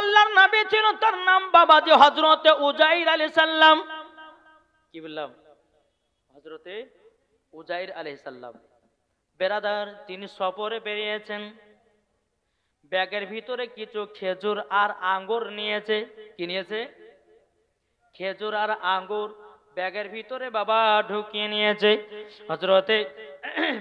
আল্লাহর নবী ছিল, তার নাম বাবাজি হযরতে উজাইর আলাইহিস সালাম। কি বললাম? হযরতে উজাইর আলাইহিস সালাম। বেরাদার, তিনি সফরে বেরিয়েছেন, ব্যাগের ভিতরে কিছু খেজুর আর আঙ্গুর নিয়েছে। কি নিয়েছে? খেজুর আর আঙ্গুর ব্যাগের ভিতরে বাবা ঢুকিয়ে নিয়েছে। হযরতে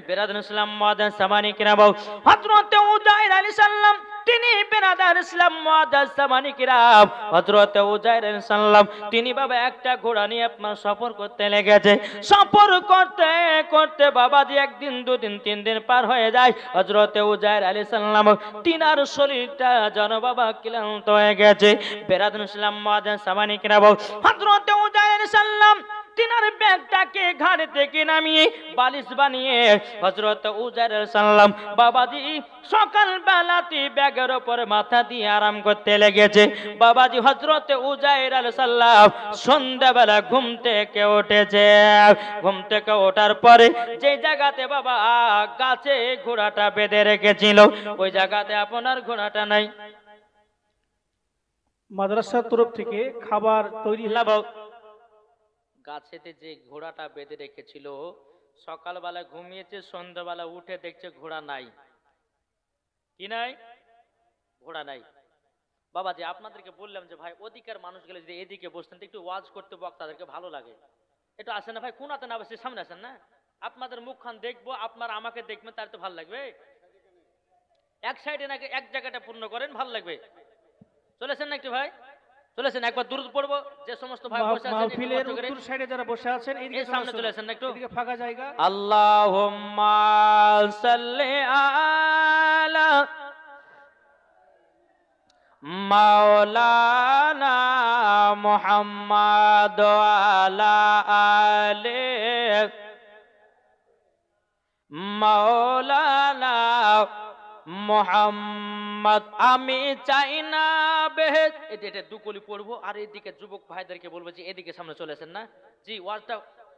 বেরাদার ইসলাম মুআদ্দাস সামানি কিরাম, হযরতে উজাইর আলাইহিস সালাম তিনি বেরাদার ইসলাম মুআদ্দাস সামানি কিরাম, হযরতে উজাইর আলাইহিস সালাম তিনি বাবা একটা ঘোড়া নিয়ে আপনার সফর করতে লেগেছে। সফর করতে করতে বাবাজি একদিন, দুদিন, 3 দিন পার হয়ে যায়। হযরতে উজাইর আলাইহিস সালাম তিনার শরীরটা যেন বাবা ক্লান্ত হয়ে গেছে। বেরাদার ইসলাম মুআদ্দাস সামানি কিরাম, হযরতে উজাইর আলাইহিস সালাম তিনার ব্যাগটাকে ঘাড়ে থেকে নামিয়ে বালিশ বানিয়ে হযরত উজাইর আলাইহিস সালাম বাবাজি সকাল বেলাতে ব্যাগের উপরে মাথা দিয়ে আরাম করতে লেগেছে। বাবাজি হযরত উজাইর আলাইহিস সালাম সন্ধ্যাবেলা ঘুম থেকে উঠেছে। ঘুম থেকে ওঠার পরে যে জায়গাতে বাবা গাছে ঘোড়াটা বেঁধে রেখেছিল, ওই জায়গাতে আপনার ঘোড়াটা নাই। মাদ্রাসার তরফ থেকে খাবার তৈরি গাছেতে যে ঘোড়াটা বেঁধে রেখেছিল, সকালবেলা ঘুমিয়েছে, সন্ধ্যাবেলা উঠে দেখছে ঘোড়া নাই। কি নাই? ঘোড়া নাই। বাবাজি আপনাদেরকে বললাম যে ভাই ওদিকের মানুষগুলো যদি এদিকে বসতেন একটু ওয়াজ করতে বক্তাদেরকে ভালো লাগে। একটু আসেন না ভাই, কোনাতে না বসে সামনে আসেন না, আপনাদের মুখখান দেখবো, আপনারা আমাকে দেখবেন, তার তো ভালো লাগবে। এক সাইডে নাকি এক জায়গাটা পূর্ণ করেন, ভালো লাগবে। চলেছেন না একটু ভাই, চলেছেন একবার দূর পড়বো। যে সমস্ত ভাই বসে আছেন মাহফিলের উত্তর সাইডে যারা বসে আছেন এই সামনে চলে আসেন না একটু, এদিকে ফাঁকা জায়গা। আল্লাহুম্মা সাল্লি আলা মাওলানা মুহাম্মাদ ওয়া আলা আলি মাওলানা মুহাম্মদ। আমি চাই না বেহেশত। এটা দুকলি পড়বো আর এদিকে যুবক ভাইদেরকে বলবো যে এদিকে সামনে চলে আসেন না। জি ওয়াজটা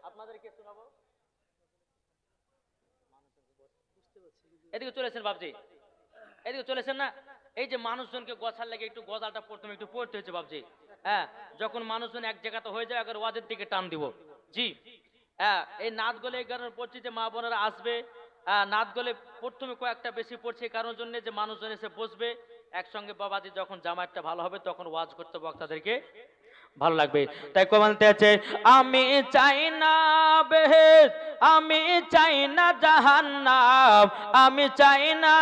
আপনাদেরকে শোনাবো, এদিকে চলেছেন বাবজি, এদিকে চলেছেন না। এই যে মানুষজনকে গছার লাগে একটু গজালটা প্রথমে একটু পড়তে হয়েছে বাবজি। হ্যাঁ, যখন মানুষজন এক জায়গাতে হয়ে যায় আগে ওয়াজের দিকে টান দিব। জি হ্যাঁ, এই নাত গলে এই কারণে পড়ছি যে মা বোনেরা আসবে, নাত গলে প্রথমে কয়েকটা বেশি পড়ছে কারণ জন্য যে মানুষজন এসে বসবে একসঙ্গে। বাবাজি যখন জামাতটা ভালো হবে তখন ওয়াজ করতে বক্তাদেরকে ভালো লাগবে। তাই কমালতে আছে, আমি চাই না বেহেশত, আমি চাই না জাহান্নাম, আমি চাই না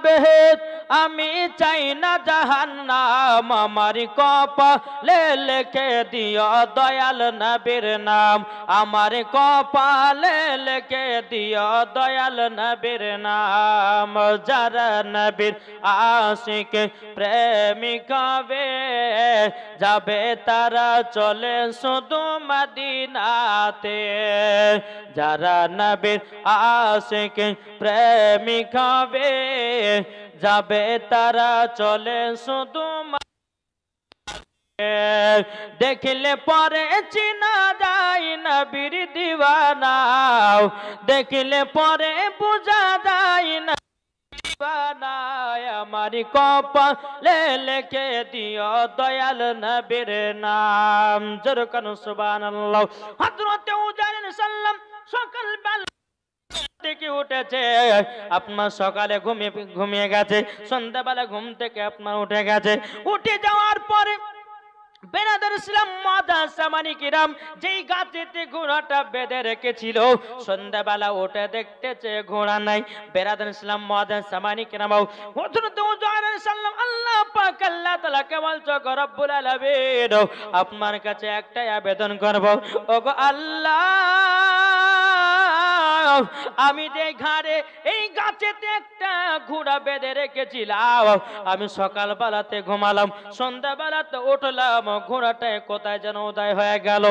বেহেশত, আমি চাই না জাহান্নাম। আমার কপালে লিখে দিও দয়াল নবীর নাম, আমার কপালে লিখে দিও দয়াল নবীর নাম। যারা নবীর আশিক প্রেমিক হবে যাবে তারা চলে শুধু মদিনাতে। যারা নবীর আশিক প্রেমিক হবে যাবে তারা চলে শুধু। দেখলে পরে চিনা যায় নবীর দিওয়ানা, দেখলে পরে বুঝা যায় না বানায়। আমার কপালে লিখে দিও দয়াল নবীর নাম। জোরকান সুবহানাল্লাহ। হযরতে উজাইর আলাইহিস সালাম সকালবেলা থেকে উঠেছে, আপনার সকালে ঘুমিয়ে গেছে, সন্ধ্যাবেলা ঘুম থেকে আপনার উঠে গেছে। উঠে যাওয়ার পরে বেরাদার ইসলাম মুআদ্দাস সামানি কিরাম যেই গাছেতে ঘোড়াটা বেঁধে রেখেছিল, সন্ধ্যাবেলা উঠে দেখতেছে ঘোড়া নাই। বেরাদার ইসলাম মুআদ্দাস সামানি কিরাম হযরত উজাইর আলাইহিস সালাম আল্লাহ পাক আল্লাহ তাআলা কে বলছো গো রব্বুল আলামিন, আপনার কাছে একটাই আবেদন করব, ওগো আল্লাহ আমি যে ঘাড়ে এই গাছেতে একটা ঘোড়া বেঁধে রেখেছিলাম, আমি সকালবেলাতে ঘুমালাম, সন্ধ্যাবেলাতে উঠলাম, ঘোড়াটায় কোথায় যেন উদয় হয়ে গেল।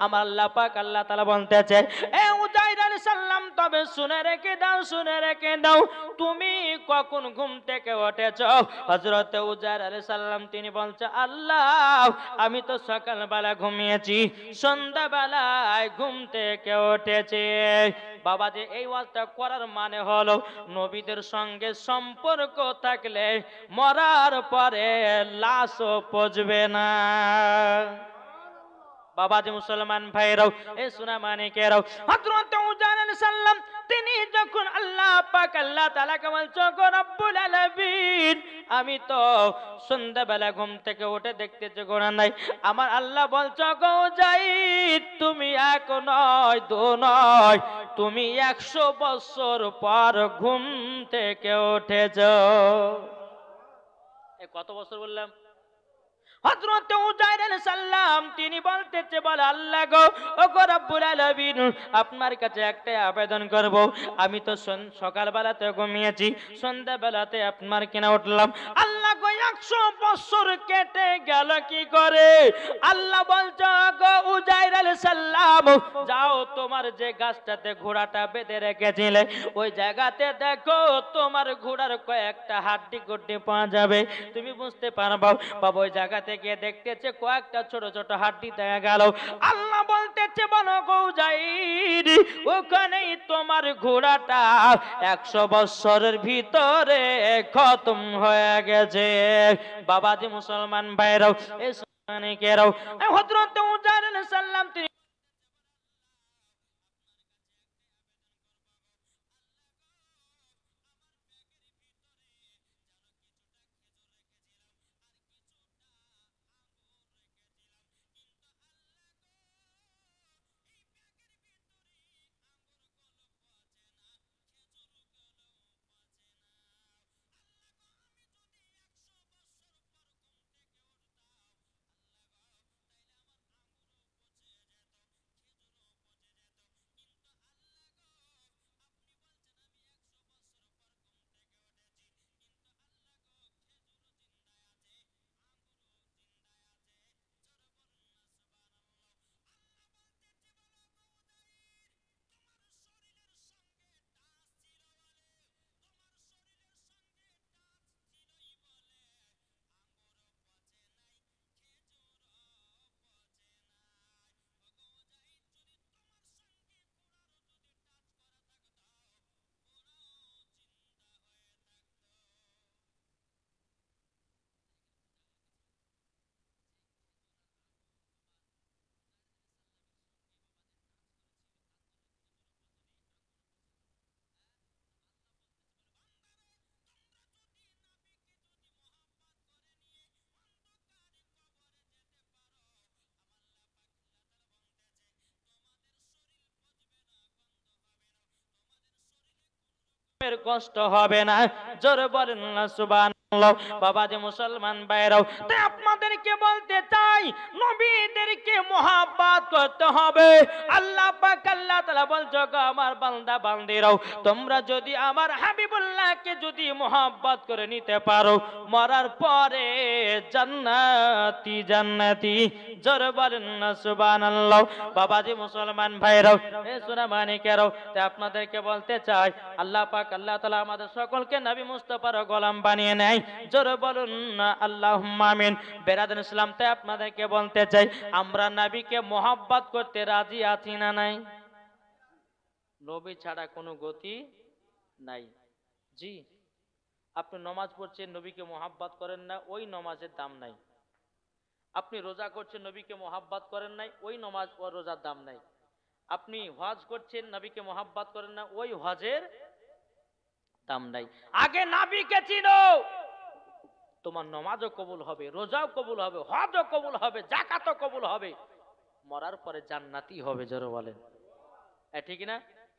আমার আল্লাহ পাক আল্লাহ তাআলা বলতেছে, এ উজাইর আলাইহিস সালাম তবে তবে শুনে রেখে দাও, শুনে রেখে দাও, তুমি কখন ঘুম থেকে উঠেছ? হযরত উজাইর আলাইহিস সালাম তিনি বলছে, আল্লাহ আমি তো সকালবেলা ঘুমিয়েছি, সন্ধ্যাবেলায় ঘুম থেকে উঠেছি। বাবা যে এই ওয়াজটা করার মানে হলো নবীদের সঙ্গে সম্পর্ক থাকলে মরার পরে লাশও পচবে না। বাবা যে মুসলমান ভাইরাও, এ সোনা মানিকেরাও, হযরত উজাইর আলাইহিস সালাম তিনি যখন আল্লাহ পাক আল্লাহ তাআলাকে বলছে, গো রব্বুল আলামিন আমি তো সন্ধ্যাবেলা ঘুম থেকে উঠে দেখতেছি কোরআন নাই, আমার আল্লাহ বলছে, গো উজাইর তুমি এক নয় দু নয়, তুমি 100 বছর পর ঘুম থেকে উঠেছ। এ কত বছর বললাম? হযরত উজাইর আলাইহিস সালাম তিনি বলতেছে, বলে আল্লাহ গো, ও গো রব্বুল আলামিন আপনার কাছে একটা আবেদন করব, আমি তো সকালবেলাতে ঘুমিয়েছি, সন্ধ্যাবেলাতে আপনার কিনা উঠলাম, আল্লাহ গো 100 বছর কেটে গেল কি করে? আল্লাহ বলছে, গো উজাইর আলাইহিস সালাম যাও তোমার যে গাছটাতে ঘোড়াটা বেঁধে রেখেছিলে ওই জায়গাতে দেখো তোমার ঘোড়ার কয়েকটা হাড্ডি গুড্ডি পাওয়া যাবে, তুমি বুঝতে পারবা। বাবা ওই জায়গাতে গিয়ে দেখতেছে কয়েকটা ছোট ছোট হাড্ডি দেখা গেল। আল্লাহ বলতেছে, বলো গো উজাইর ওখানেই তোমার ঘোড়াটা 100 বছরের ভিতরে খতম হয়ে গেছে। বাবাজি মুসলমান ভাইরাও, এ সোনানিকেরাও, হযরত উজাইর আলাইহিস সালাম তিনি কষ্ট হবে না, জোরে বলেন না সুবহানাল্লাহ। বাবা যে মুসলমান ভাইরাও, তাই আপনাদেরকে বলতে চাই নবীদেরকে মহব্বত করতে হবে। আল্লাহ পাক আল্লাহ তাআলা বলছে, গো আমার বান্দা বান্দিরাও তোমরা যদি আমার হাবিবুল্লাহকে যদি মহব্বত করে নিতে পারো মরার পরে জান্নাতি জান্নাতি, জোরে বলেন না সুবহানাল্লাহ। বাবা যে মুসলমান ভাইরাও, এ সোনা মানিকেরাও, তাই আপনাদেরকে বলতে চাই আল্লাহ পাক আল্লাহ তাআলা আমাদের সকলকে নবী মুস্তাফার গোলাম বানিয়ে নেয়, জোরে বলুন না আল্লাহুম্মা আমিন। বেরাদান ইসলাম, তাই আপনাদেরকে বলতে চাই আমরা নবীকে মহব্বত করতে রাজি আছি না নাই? নবী ছাড়া কোনো গতি নাই। জি, আপনি নামাজ পড়ছেন নবীকে মহব্বত করেন না, ওই নামাজের দাম নাই। আপনি রোজা করছেন নবীকে মহব্বত করেন নাই, ওই নামাজ ও রোজার দাম নাই। আপনি হজ করছেন নবীকে মহব্বত করেন না, ওই হজের দাম নাই। আগে নবীকে চিনো, তোমার নামাজও কবুল হবে, রোজাও কবুল হবে, হজও কবুল হবে, যাকাতও কবুল হবে, মরার পরে জান্নাতি হবে। জোরে বলেন ঠিক না?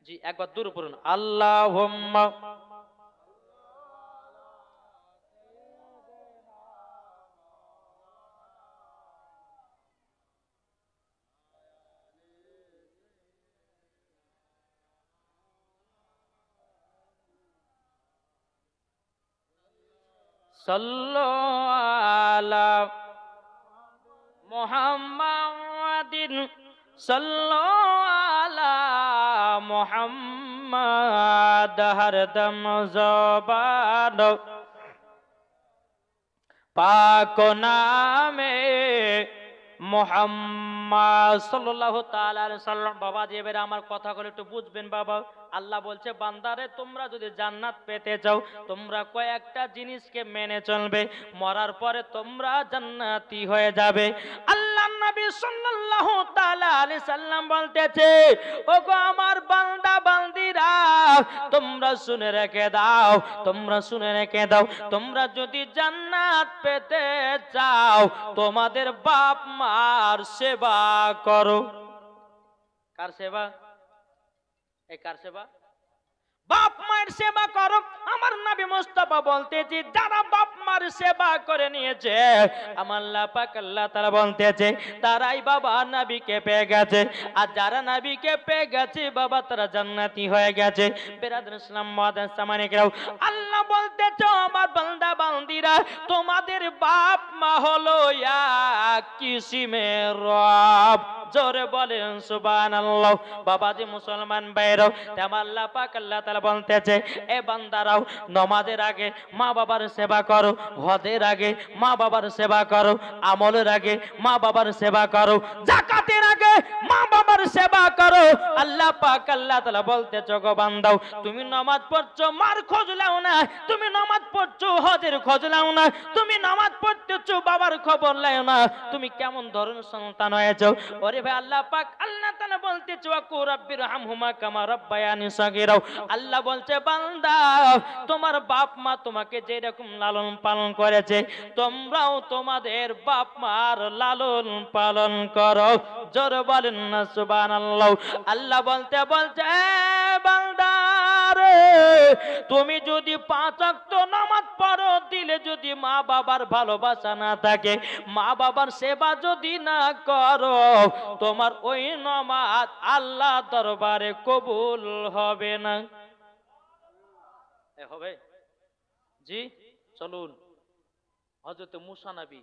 জি, একবার দূর পড়ুন আল্লাহুম্মা সাল্লু আলা মুহাম্মাদিন সাল্লু আলা মুহাম্মাদ মোহাম্মদ হরদম জবান পাক নামে মোহাম্মদ সাল্লাল্লাহু তাআলা আলাইহি সাল্লাম। বাবা যে এবারে আমার কথাগুলো একটু বুঝবেন বাবা। আল্লাহ বলছে বান্দারে তোমরা যদি জান্নাত পেতে চাও তোমরা কয়েকটা জিনিসকে মেনে চলবে, মরার পরে তোমরা জান্নাতি হয়ে যাবে। আল্লাহ নবী সাল্লাল্লাহু তাআলা আলাইহি সাল্লাম বলতেছে, ওগো আমার বান্দা বান্দিরা তোমরা শুনে রেখে দাও, তোমরা শুনে রেখে দাও, তোমরা যদি জান্নাত পেতে চাও তোমাদের বাপ মার সেবা করো। কার সেবা? এই কার সেবা? বাপ মায়ের সেবা করো। আমার নবী মুস্তাফা বলতেছে যারা বাপ মার সেবা করে নিয়েছে আমার আল্লাহ পাক আল্লাহ তাআলা বলতেছে তারাই বাবা নবীকে পেয়ে গেছে। আর যারা নবীকে পেয়ে গেছে বাবা তারা জান্নাতি হয়ে গেছে। বিরাদর ইসলাম মুআদ্দাস সামানিকরাও, আল্লাহ বলতেছে আমার বান্দা বান্দিরা তোমাদের বাপ মা হলো এক কিসিমের রব। জোরে বলেন সুবহানাল্লাহ। বাবাজি মুসলমান ভাইরাও, তেমন আল্লাহ পাক আল্লাহ তাআলা বলতেছে এ বান্দারাও নামাজের আগে মা বাবার সেবা করো, হজের আগে মা বাবার সেবা করো, আমলের আগে মা বাবার সেবা করো, যাকাতের আগে মা বাবার সেবা করো। আল্লাহ পাক আল্লাহ তাআলা বলতেছে গো বান্দাও তুমি নামাজ পড়ছো মার খোঁজ নাও না, তুমি নামাজ পড়ছো হজের খোঁজ নাও না, তুমি নামাজ পড়তেছো বাবার খবর নাও না, তুমি কেমন ধরনের সন্তান হয়েছো। ওরে ভাই আল্লাহ পাক আল্লাহ তাআলা বলতেছে ওয়াকু রাব্বির হামহুমা কামা রাব্বায়ানি সাগীরা। আল্লাহ বলছে বান্দা তোমার বাপ মা তোমাকে যেরকম লালন পালন করেছে তোমরাও তোমাদের বাপ মার লালন পালন করো। জোরে বলেন না সুবহানাল্লাহ। আল্লাহ বলতে বলছে বান্দা রে তুমি যদি 5 ওয়াক্ত নামাজ পড়ো দিলে যদি মা বাবার ভালোবাসা না থাকে, মা বাবার সেবা যদি না করো তোমার ওই নামাজ আল্লাহ দরবারে কবুল হবে না। হবে জি চলুন হযরত মুসা নবী,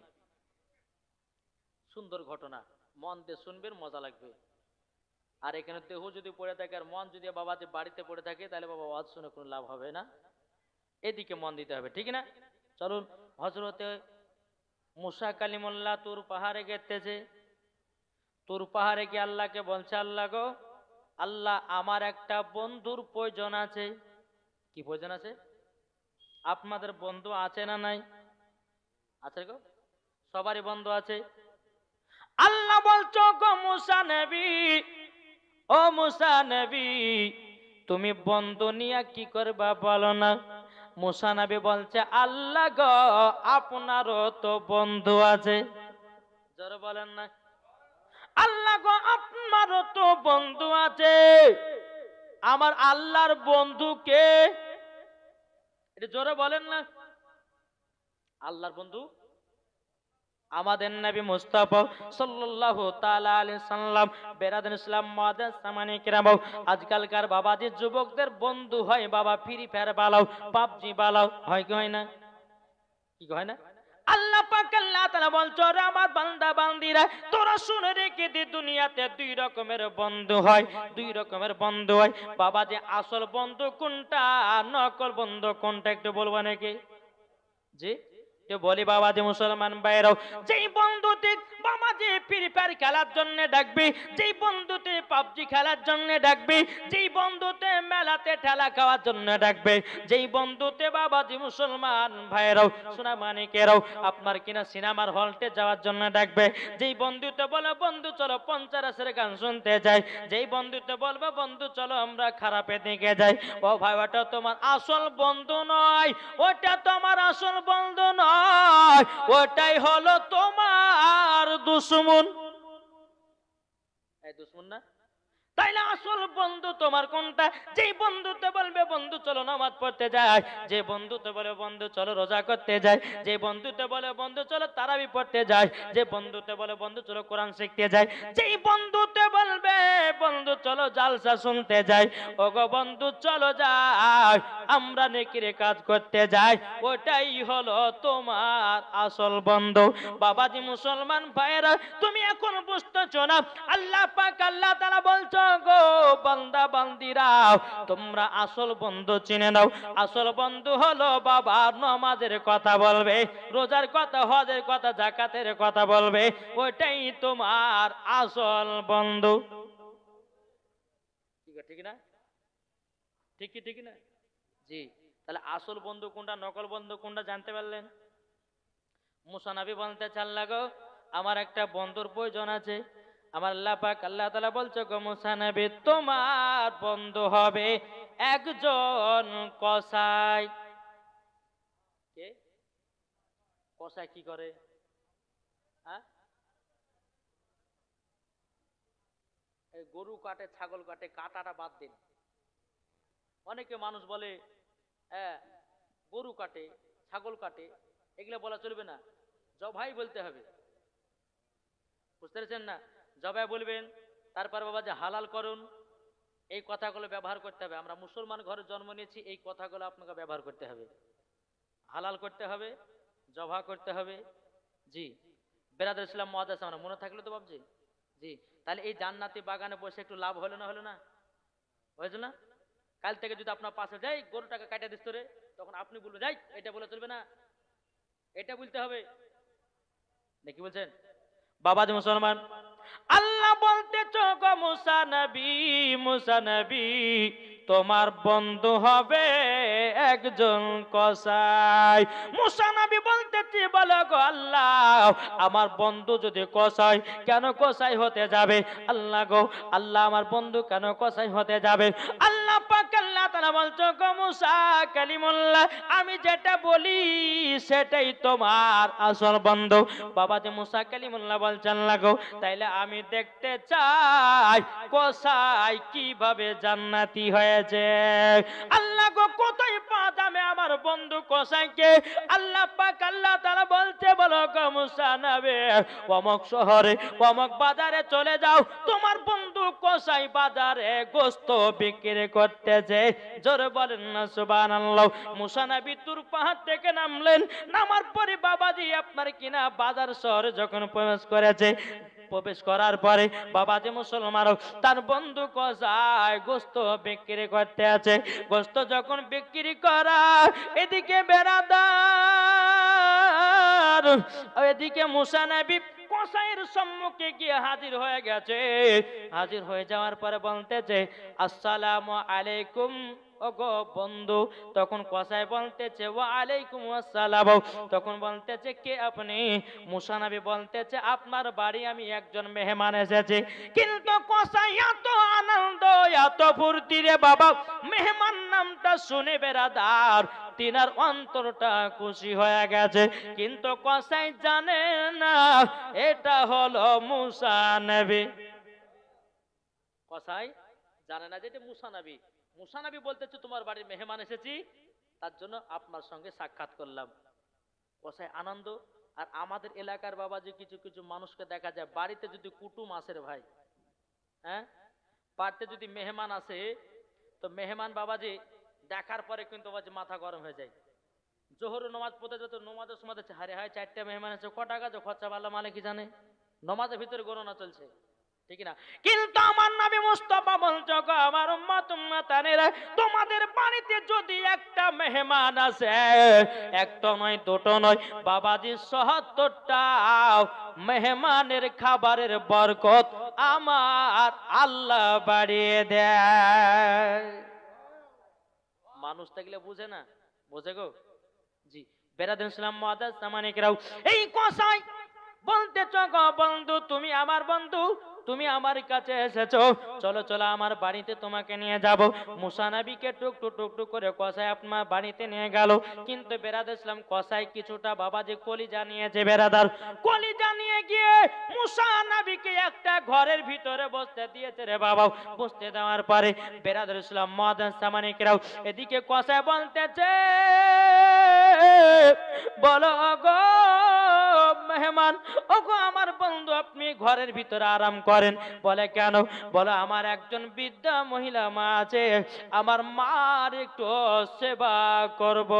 সুন্দর ঘটনা, মন দিয়ে শুনবেন মজা লাগবে। আর এখানে দেহ যদি পড়ে থাকে আর মন যদি বাবা যে বাড়িতে পড়ে থাকে তাহলে বাবা ওয়াজ শুনে কোনো লাভ হবে না, এদিকে মন দিতে হবে, ঠিক না? চলুন হযরতে মুসা কালিমুল্লাহ তুর পাহাড়ে গেতেছে। তুর পাহাড়ে গিয়ে আল্লাহকে বলছে আল্লাহ গো আল্লাহ আমার একটা বন্ধুর প্রয়োজন আছে। কি প্রয়োজন আছে? আপনাদের বন্ধু আছে না নাই? আছে গো, সবারই বন্ধু আছে। আল্লাহ বলছো গো মুসা নবী, ও মুসা নবী তুমি বন্ধু নিয়ে কি করবা বলো না। মুসা নবী বলছে আল্লাহ গো আপনারও তো বন্ধু আছে। জোরে বলেন না আল্লাহ গো আপনারও তো বন্ধু আছে। আমার আল্লাহর বন্ধু কে? এটা জোরে বলেন না। আল্লাহর বন্ধু আমাদের নবী মুস্তাফা সাল্লাল্লাহু তাআলা আলাইহি সাল্লাম। বেরাদার ইসলাম মুআদ্দাস সামানিকরাম, আজকালকার বাবাজি যুবকদের বন্ধু হয় বাবা ফ্রি ফায়ার বালাও, পাবজি বালাও, হয় কি হয় না? কি হয় না? আল্লাহ পাক আল্লাহ তাআলা বলছো রে আমার বান্দা বান্দিরা তোরা শুনে রেখে দে দুনিয়াতে 2 রকমের বন্ধু হয়, 2 রকমের বন্ধু হয়। বাবা যে আসল বন্ধু কোনটা নকল বন্ধু কোনটা একটু বলবো নাকি? জি বলি বাবা যে মুসলমান ভাইরাও, যেই বন্ধুতে বাবা যে ফ্রি ফায়ার খেলার জন্য ডাকবি, যেই বন্ধুতে পাবজি খেলার জন্য ডাকবি, যেই বন্ধুতে মেলাতে ঠেলা খাওয়ার জন্য ডাকবে, যেই বন্ধুতে বাবা যে মুসলমান ভাইরাও সোনা মানিকেরাও আপনার কিনা সিনেমার হলতে যাওয়ার জন্য ডাকবে, যেই বন্ধুতে বলে বন্ধু চলো পঞ্চারাসের গান শুনতে যাই, যেই বন্ধুতে বলবে বন্ধু চলো আমরা খারাপের দিকে যাই, ও ভাই ওটা তোমার আসল বন্ধু নয়, ওটা তোমার আসল বন্ধু নয়, ওটাই হলো তোমার দুশমন। এই দুশমন না? তাইলে আসল বন্ধু তোমার কোনটা? যেই বন্ধুতে বলবে বন্ধু চলো নামাজ পড়তে যাই, যে বন্ধুতে বলে বন্ধু চলো রোজা করতে যাই, যে বন্ধুতে বলে বন্ধু চলো তারাবি পড়তে যাই, যে বন্ধুতে বলে বন্ধু চলো কোরআন শিখতে যাই, যেই বন্ধুতে বলবে বন্ধু চলো জালসা শুনতে যাই, ওগো বন্ধু চলো যাই আমরা নেকির কাজ করতে যাই, ওটাই হলো তোমার আসল বন্ধু। বাবাজি মুসলমান ভাইরা তুমি এখন বুঝতেছো না? আল্লাহ পাক আল্লাহ তাআলা বলছো গো বান্দা বান্দিরাও, তোমরা আসল বন্ধু চিনে নাও। আসল বন্ধু হলো বাবা নামাজের কথা বলবে, রোজার কথা, হজের কথা, যাকাতের কথা বলবে, ওইটাই তোমার আসল বন্ধু। ঠিক না? ঠিক না? জি। তাহলে আসল বন্ধু কোনটা, নকল বন্ধু কোনটা জানতে পারলেন? মুসা নবী বলতে চাল্লা গো আমার একটা বন্ধুর প্রয়োজন আছে। আমার আল্লাহ পাক আল্লাহ তাআলা বলছে গো মুসা নবী তোমার বন্ধু হবে একজন কসাই। কে কসাই? কি করে? হ্যাঁ, এই গরু কাটে, ছাগল কাটে, কাটাটা বাদ দিন। অনেকে মানুষ বলে হ্যাঁ গরু কাটে, ছাগল কাটে, এগুলো বলা চলবে না, জবাই বলতে হবে। বুঝতে পেরেছেন না? জবাই বলবেন। তারপর বাবা যে হালাল করুন, এই কথাগুলো ব্যবহার করতে হবে। আমরা মুসলমান ঘরে জন্ম নিয়েছি, এই কথাগুলো আপনাকে ব্যবহার করতে হবে। হালাল করতে হবে, জবা করতে হবে। জি, বেরাদুল ইসলাম মুআদ্দাস আমরা মনে থাকলো তো বাবজি? জি। তাহলে এই জান্নাতি বাগানে বসে একটু লাভ হলো না? হলো না? হয়েছে না? কাল থেকে যদি আপনার পাশে যাই গরুটাকে কাটা দিস রে, তখন আপনি বলবেন যাই, এটা বলে চলবে না, এটা বলতে হবে। নাকি বলছেন বাবাজি মুসলমান? আল্লাহ বলতেছ গো মুসা নবী, মুসা নবী তোমার বন্ধু হবে একজন কসাই। মুসা নবী বলতেছি বলো গো আল্লাহ আমার বন্ধু যদি কসাই, কেন কসাই হতে যাবে? আল্লাহ গো আল্লাহ আমার বন্ধু কেন কসাই হতে যাবে? আল্লাহ পাক আল্লাহ তাআলা বলছো গো মুসা কালিমুল্লাহ আমি যেটা বলি সেটাই তোমার আসল বন্ধু। বাবাজি মুসা কালিমুল্লাহ বলছেন লাগো তাইলে আমি দেখতে চাই কসাই কিভাবে জান্নাতি হয়েছে। আল্লাহ গো কোথায় পাওয়া যাবে আমার বন্ধু কসাইকে? আল্লাহ পাক আল্লাহ তাআলা বলতে বলো গো মুসা নবী অমুক শহরে অমুক বাজারে চলে যাও, তোমার বন্ধু কসাই বাজারে গোশত বিক্রি করতেছে। জোরে বলেন না সুবহানাল্লাহ। মুসা নবী তুর পাহাড় থেকে নামলেন, নামার পরে বাবাজি আপনার কিনা বাজার শহরে যখন প্রবেশ করার পরে বাবাজি মুসলমান তার বন্ধু কসাই গোশত বিক্রি করতে আছে। গোশত যখন বিক্রি করা, এদিকে বেরাদার, এদিকে মুসা নবী কসাইয়ের সম্মুখে গিয়ে হাজির হয়ে গেছে। হাজির হয়ে যাওয়ার পরে বলতেছে আসসালামু আলাইকুম ওগো বন্ধু। তখন কসাই বলতেছে ওয়া আলাইকুম আসসালাম। তখন বলতেছে কে আপনি? মুসা নবী বলতেছে আপনার বাড়ি আমি একজন মেহমান এসেছে। কিন্তু কসাই এত আনন্দ এত ফুর্তি রে বাবা, মেহমান নামটা শুনে বেরাদার তিনার অন্তরটা খুশি হয়ে গেছে। কিন্তু কসাই জানে না এটা হলো মুসা নবী। কসাই জানে না যে এটা মুসা নবী। মুসা নবী বলতেছে তোমার বাড়ির মেহমান এসেছি, তার জন্য আপনার সঙ্গে সাক্ষাৎ করলাম। কসাই আনন্দ। আর আমাদের এলাকার বাবাজি কিছু কিছু মানুষকে দেখা যায় বাড়িতে যদি কুটুম আসে রে ভাই, হ্যাঁ বাড়িতে যদি মেহমান আসে, তো মেহমান বাবাজি দেখার পরে কিন্তু বাবাজি মাথা গরম হয়ে যায়। জোহর নামাজ পড়তে যত নামাজের সময় দেখছে হারে হায় 4টা মেহমান আছে, ক টাকা যে খরচা ভালো মালিক কি জানে, নামাজের ভিতরে গণনা চলছে, ঠিক না? কিন্তু আমার নবী মুস্তাফা বলছো গো আমার উম্মত উম্মতানেরা তোমাদের বাড়িতে যদি একটা মেহমান আসে, একটা নয় দুটো নয় বাবাজি ৭৭টা মেহমানের খাবারের বরকত আমার আল্লাহ বাড়িয়ে দেয়। মানুষ থাকলে বুঝে না? বোঝে গো? জি। বেরাদুল ইসলাম মুআদ্দাস সামানিকরাও এই কসাই বলতেছ গো বন্ধু তুমি আমার বন্ধু, তুমি আমার কাছে এসেছো, চলো চলো আমার বাড়িতে তোমাকে নিয়ে যাব। মুসা নবীকে টুকটুক টুকটুক করে কসাই আপনার বাড়িতে নিয়ে গেল। কিন্তু বেরাদুল ইসলাম কসাই কিছুটা বাবাজি কলিজা নিয়েছে। বেরাদার কলিজা নিয়ে গিয়ে মুসা নবীকে একটা ঘরের ভিতরে বসতে দিয়েছে রে বাবা। বসতে দেওয়ার পরে বেরাদুল ইসলাম মুআদ্দাস সামানিকরাও এদিকে কসাই বলতেছে বলো গো মেহমান মুসলমান, ওগো আমার বন্ধু আপনি ঘরের ভিতরে আরাম করেন। বলে কেন? বলে আমার একজন বৃদ্ধা মহিলা মা আছে, আমার মার একটু সেবা করব।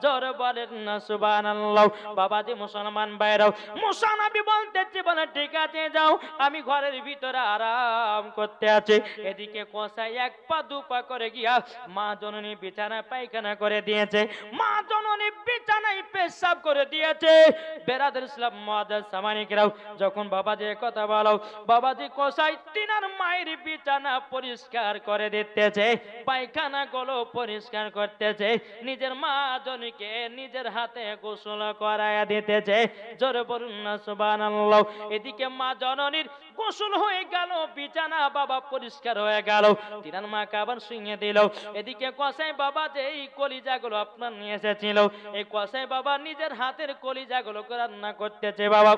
জোরে বলেন না সুবহানাল্লাহ। বাবাজি মুসলমান ভাইরাও, মুসা নবী বলতেছে, বলে ঠিক আছে যাও, আমি ঘরের ভিতরে আরাম করতে আছি। এদিকে কসাই এক পা দু পা করে গিয়া মা জননী বিছানা পায়খানা করে দিয়েছে, মা জননী বিছানায় পেশাব করে দিয়েছে। বেরাদের ইসলাম মুআজ্জাজ সামানিকরাও, যখন বাবাজি কথা বলো, বাবাজি কসাই তিনার মায়ের বিছানা পরিষ্কার করে দিতেছে, পায়খানা গুলো পরিষ্কার করতেছে, নিজের মা জননীকে নিজের হাতে গোসল করায়া দিতেছে। জোরে বলুন না সুবহানাল্লাহ। এদিকে মা জননীর গোসল হয়ে গেল, বিছানা বাবা পরিষ্কার হয়ে গেল, তিনার মাকে আবার শুইয়ে দিল। এদিকে কসাই বাবা যে এই কলিজাগুলো আপনার নিয়ে এসেছিল, এই কসাই বাবা নিজের হাতের কলিজাগুলো রান্না করতেছে। বাবা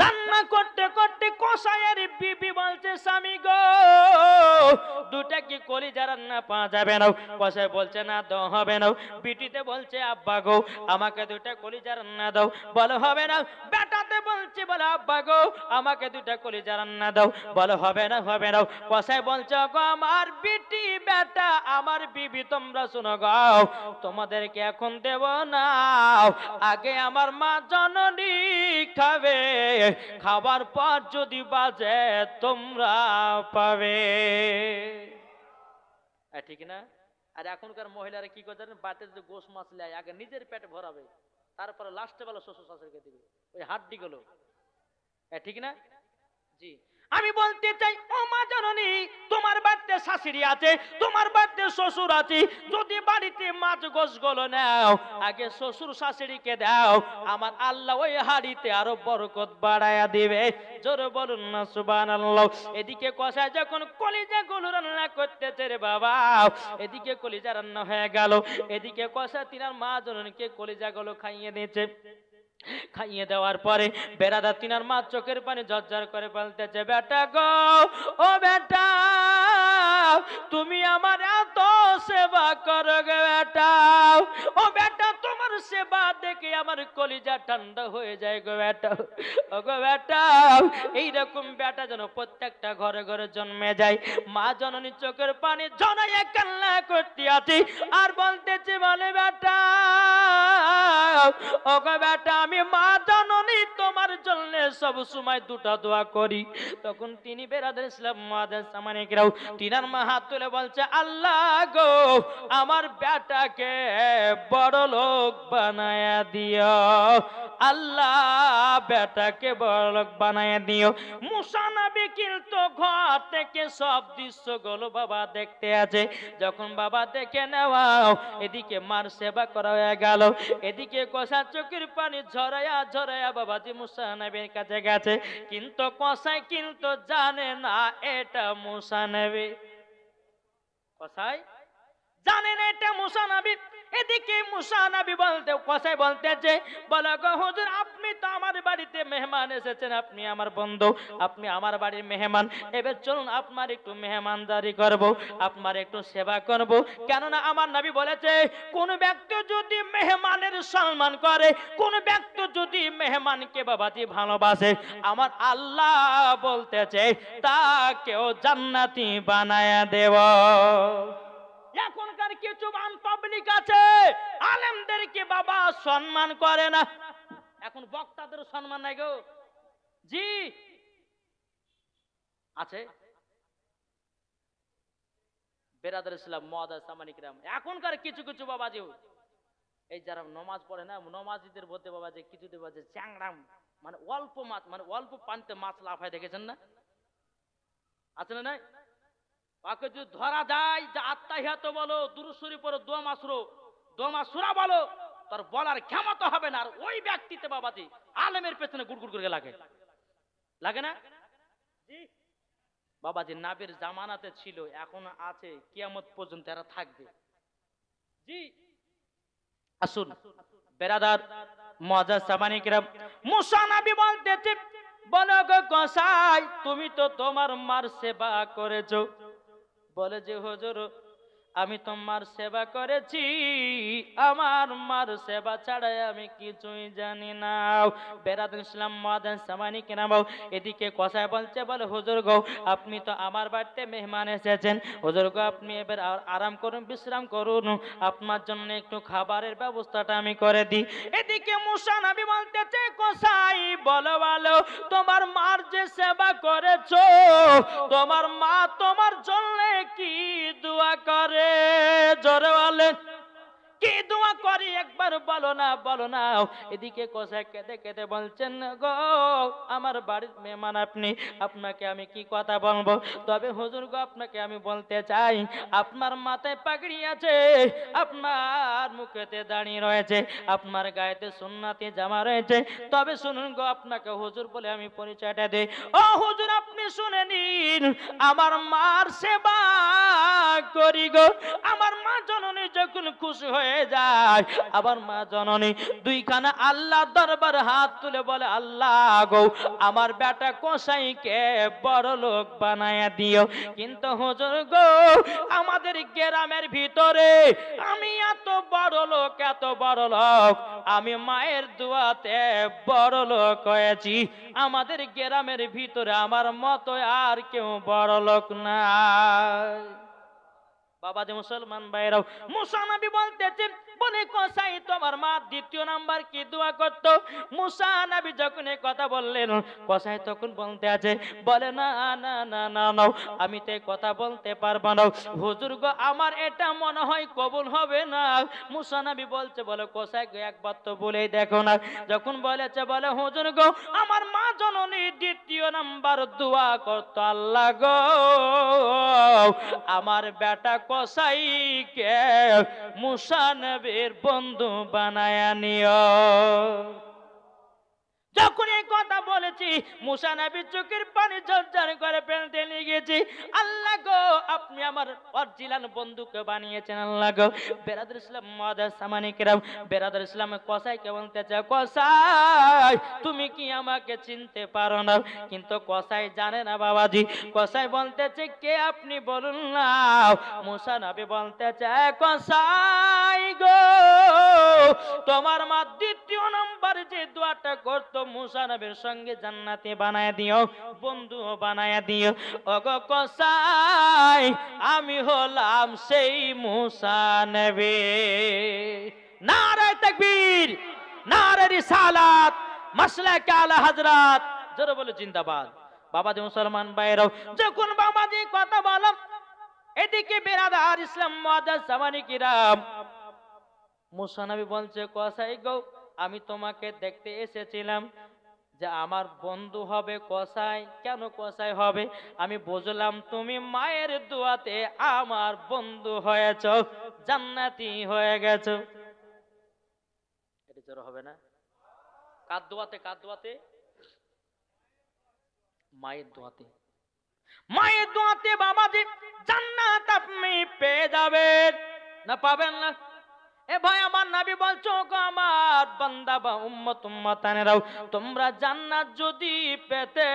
রান্না করতে করতে কসাইয়ের বিবি বলছে, স্বামী গো দুটা কি কলিজা রান্না পাওয়া যাবে না? কসাই বলছে না দাও হবে না। বিটিতে বলছে আব্বা গো আমাকে দুটা কলিজা রান্না দাও। বলে হবে না। বেটাতে বলছে, বলে আব্বা গো আমাকে দুটা কলিজা রান্না দাও। বলে হবে না হবে না। কসাই বলছে গো আমার বিটি বেটা আমার বিবি তোমরা শোনো গো, তোমাদেরকে এখন দেব না, আগে আমার মা জননী খাবে, খাবার পর যদি বাজে তোমরা পাবে। ঠিক না? আর এখনকার মহিলারা কি করে জানেন? বাতের যে গোশ মাছ লেয় আগে নিজের পেট ভরাবে, তারপরে লাস্টে বেলা শ্বশুর শাশুড়িকে দিবে ওই হাড্ডি গুলো। ঠিক না? জি আমি বলতে চাই ও মা জননী, তোমার বাড়িতে শাশুড়ি আছে, তোমার বাড়িতে শ্বশুর আছে, যদি বাড়িতে মাছ গোশ গুলো নাও আগে শ্বশুর শাশুড়িকে দাও, আমার আল্লাহ ওই হাড়িতে আরো বরকত বাড়ায়া দিবে। জোরে বলুন না সুবহানাল্লাহ। এদিকে কষাই যখন কলিজা গুলো রান্না করতেছে রে বাবা, এদিকে কলিজা রান্না হয়ে গেল, এদিকে কষা তিনার মা জননীকে কলিজা গুলো খাইয়ে দিয়েছে। খাইয়ে দেওয়ার পরে বেরাদা তিনার মা চোখের পানি ঝরঝর করে বলতেছে, বেটা গো ও বেটা তুমি আমার এত সেবা করো গো বেটা, ও বেটা তোমার সেবা দেখে আমার কলিজা ঠান্ডা হয়ে যায় গো বেটা। ও গো বেটা এইরকম বেটা যেন প্রত্যেকটা ঘরে ঘরে জন্মে যায়। মা জননী চোখের পানি জড়াইয়া কান্না করতে আছে আর বলতেছে, বলে বেটা ও গো বেটা আমি মা জননী তোমার জন্য সব সময় দুটা দোয়া করি। তখন তিনি বেরাদের ইসলাম মুআজ্জাজ সামানিকরাও তিনার মা হাত তুলে বলছে, আল্লাহ গো আমার বেটাকে বড় লোক বানায়া দিও, আল্লাহ বেটাকে বড় লোক বানায়া দিও। মুসা নবী কিন্তু ঘর থেকে সব দৃশ্যগুলো বাবা দেখতে আছে। যখন বাবা দেখে নেওয়াও এদিকে মার সেবা করা হয়ে গেল, এদিকে কষা চোখের পানি ঝরাইয়া ঝরাইয়া বাবাজি মুসা নবীর কাছে গেছে, কিন্তু কষাই কিন্তু জানে না এটা মুসা নবী। কষাই জানে না এটা মুসা নবী। এদিকে মুসা নবী বলতে কষাই বলতেছে, বলে গো হুজুর আপনি তো আমার বাড়িতে মেহমান এসেছেন, আপনি আমার বন্ধু, আপনি আমার বাড়ির মেহমান, এবার চলুন আপনার একটু মেহমানদারি করব, আপনার একটু সেবা করব। কেননা আমার নবী বলেছে কোন ব্যক্তি যদি মেহমানের সম্মান করে, কোন ব্যক্তি যদি মেহমানকে বাবাজি ভালোবাসে, আমার আল্লাহ বলতেছে তাকেও জান্নাতি বানায়া দেব। এখনকার কিছু পাবলিক আছে আলেমদেরকে বাবা সম্মান করে না, এখন বক্তাদের সম্মান নাই গো। জি আছে বেরাদার ইসলাম মুআজ্জাজ সামানিকরাম, এখনকার কিছু কিছু বাবাজি এই যারা নমাজ পড়ে না, নমাজিদের মধ্যে বাবাজি কিছু দেবা যে চ্যাংড়াম, মানে অল্প মাছ, মানে অল্প পানিতে মাছ লাফায়, দেখেছেন না? আছে না? নাই ওকে যদি ধরা যায় যে আত্মাহিয়াত বলো, দুরূদ শরীফ পড়ো, দোয়া সূরা বলো, তার বলার ক্ষমতা হবে না। আর ওই ব্যক্তিতে বাবাজি আলেমের পেছনে গুড়গুড় করে লাগে, লাগে না? জি বাবাজি নাবির জামানাতে ছিল, এখন আছে, কিয়ামত পর্যন্ত এরা থাকবে। জি আসুন বেরাদার মুআজ্জাজ সামানিকরাম, মুসা নবী বলতেছে, বলো গো কসাই তুমি তো তোমার মার সেবা করেছো। বলে যে হুজুর আমি তোমার সেবা করেছি, আমার মার সেবা ছাড়াই আমি কিছুই জানি না। বেরাদুল ইসলাম মুয়াজ্জিন সামানি কেনাম, এদিকে কসাই বলছে, বলে হুজুর গো, আপনি তো আমার বাড়িতে মেহমান এসেছেন, হুজুর গো আপনি এবার আরাম করুন, বিশ্রাম করুন, আপনার জন্য একটু খাবারের ব্যবস্থাটা আমি করে দিই। এদিকে মুসা নবী বলতেছে, কসাই বলো বলো, তোমার মার যে সেবা করেছো, তোমার মা তোমার জন্য কি দোয়া করে? জোরে বলেন, কি দোয়া করি একবার বলো না, বলো না। এদিকে কসাই কেঁদে কেঁদে বলছেন, গো আমার বাড়ির মেহমান আপনি, আপনাকে আমি কি কথা বলবো? তবে হুজুর গো আপনাকে আমি বলতে চাই, আপনার মাথায় পাগড়ি আছে, আপনার মুখেতে দাঁড়িয়ে রয়েছে, আপনার গায়েতে সুন্নাতি জামা রয়েছে, তবে শুনুন গো, আপনাকে হুজুর বলে আমি পরিচয়টা দেই। ও হুজুর আপনি শুনে নিন, আমার মার সেবা করি গো। আমার মা জননী যখন খুশি হয়ে যায়, আবার মা জননী দুইখানা আল্লাহ দরবার হাত তুলে বলে, আল্লাহ গো আমার বেটা কসাইকে বড় লোক বানায়া দিও। কিন্তু হুজুর গো, আমাদের গ্রামের ভিতরে আমি এত বড় লোক, এত বড় লোক, আমি মায়ের দোয়াতে বড় লোক হয়েছি, আমাদের গ্রামের ভিতরে আমার মতো আর কেউ বড় লোক নাই। বাবা যে মুসলমান ভাইরাও, মুসা নবী বলতেছেন, বলে কসাই তোমার মা দ্বিতীয় নাম্বার কি দোয়া করত? মুসা নবী যখন এই কথা বললেন, কসাই তখন বলতে আছে, বলে না না না না না, আমি তো এই কথা বলতে পারবো না হুজুর গো, আমার এটা মনে হয় কবুল হবে না। মুসা নবী বলছে, বলে কসাই গো একবার তো বলেই দেখো না। যখন বলেছে, বলে হুজুর গো, আমার মা জননী দ্বিতীয় নাম্বার দোয়া করত, আল্লাহ গো আমার বেটা কসাইকে মুসা নবীর বন্ধু বানায়া নিও। যখন এই কথা বলেছি, মুসা নবীর চোখের পানি ঝরঝর করে ফেলতে লেগেছি। আল্লাহ গো আপনি আমার অরিজিনাল বন্ধুকে বানিয়েছেন, আল্লাহ গো। বেরাদুল ইসলাম মুয়াজ্জিন সামানি কেরাম, বেরাদুল ইসলাম কসাইকে বলতে চায়, কসাই তুমি কি আমাকে চিনতে পারো না? কিন্তু কসাই জানে না বাবাজি। কসাই বলতেছে, কে আপনি বলুন না। মুসা নবী বলতে চায়, কসাই গো তোমার মা দ্বিতীয় নম্বর যে দোয়াটা করতো, মুসা নবীর সঙ্গে জান্নাতে বানায় দিও, বন্ধু বানায় দিও। ওগো কসাই আমি হলাম সেই মুসা নবী। নারে তাকবীর, নারে রিসালাত, মাসলাকে আলা হযরত, জোরে বলে জিন্দাবাদ। বাবাজি মুসলমান ভাইরাও, যখন বাবাজি কথা বললাম, এদিকে বেরাদার ইসলাম মুয়াজ্জিন সামানি কিরাম, মুসা নবী বলছে, কসাই গো আমি তোমাকে দেখতে এসেছিলাম যে আমার বন্ধু হবে কসাই। কেন কসাই হবে? আমি বুঝলাম তুমি মায়ের দোয়াতে আমার বন্ধু হয়েছ, জান্নাতি হয়ে গেছো। এটা জোরে হবে না? কার দোয়াতে? কার দোয়াতে? মায়ের দোয়াতে। মায়ের দোয়াতে বাবাজি জান্নাত আপনি পেয়ে যাবেন, না পাবেন না? এ ভাই আমার নবী বলছো, গো আমার বান্দা বা উম্মত উম্মতানেরাও, তোমরা জান্নাত যদি পেতে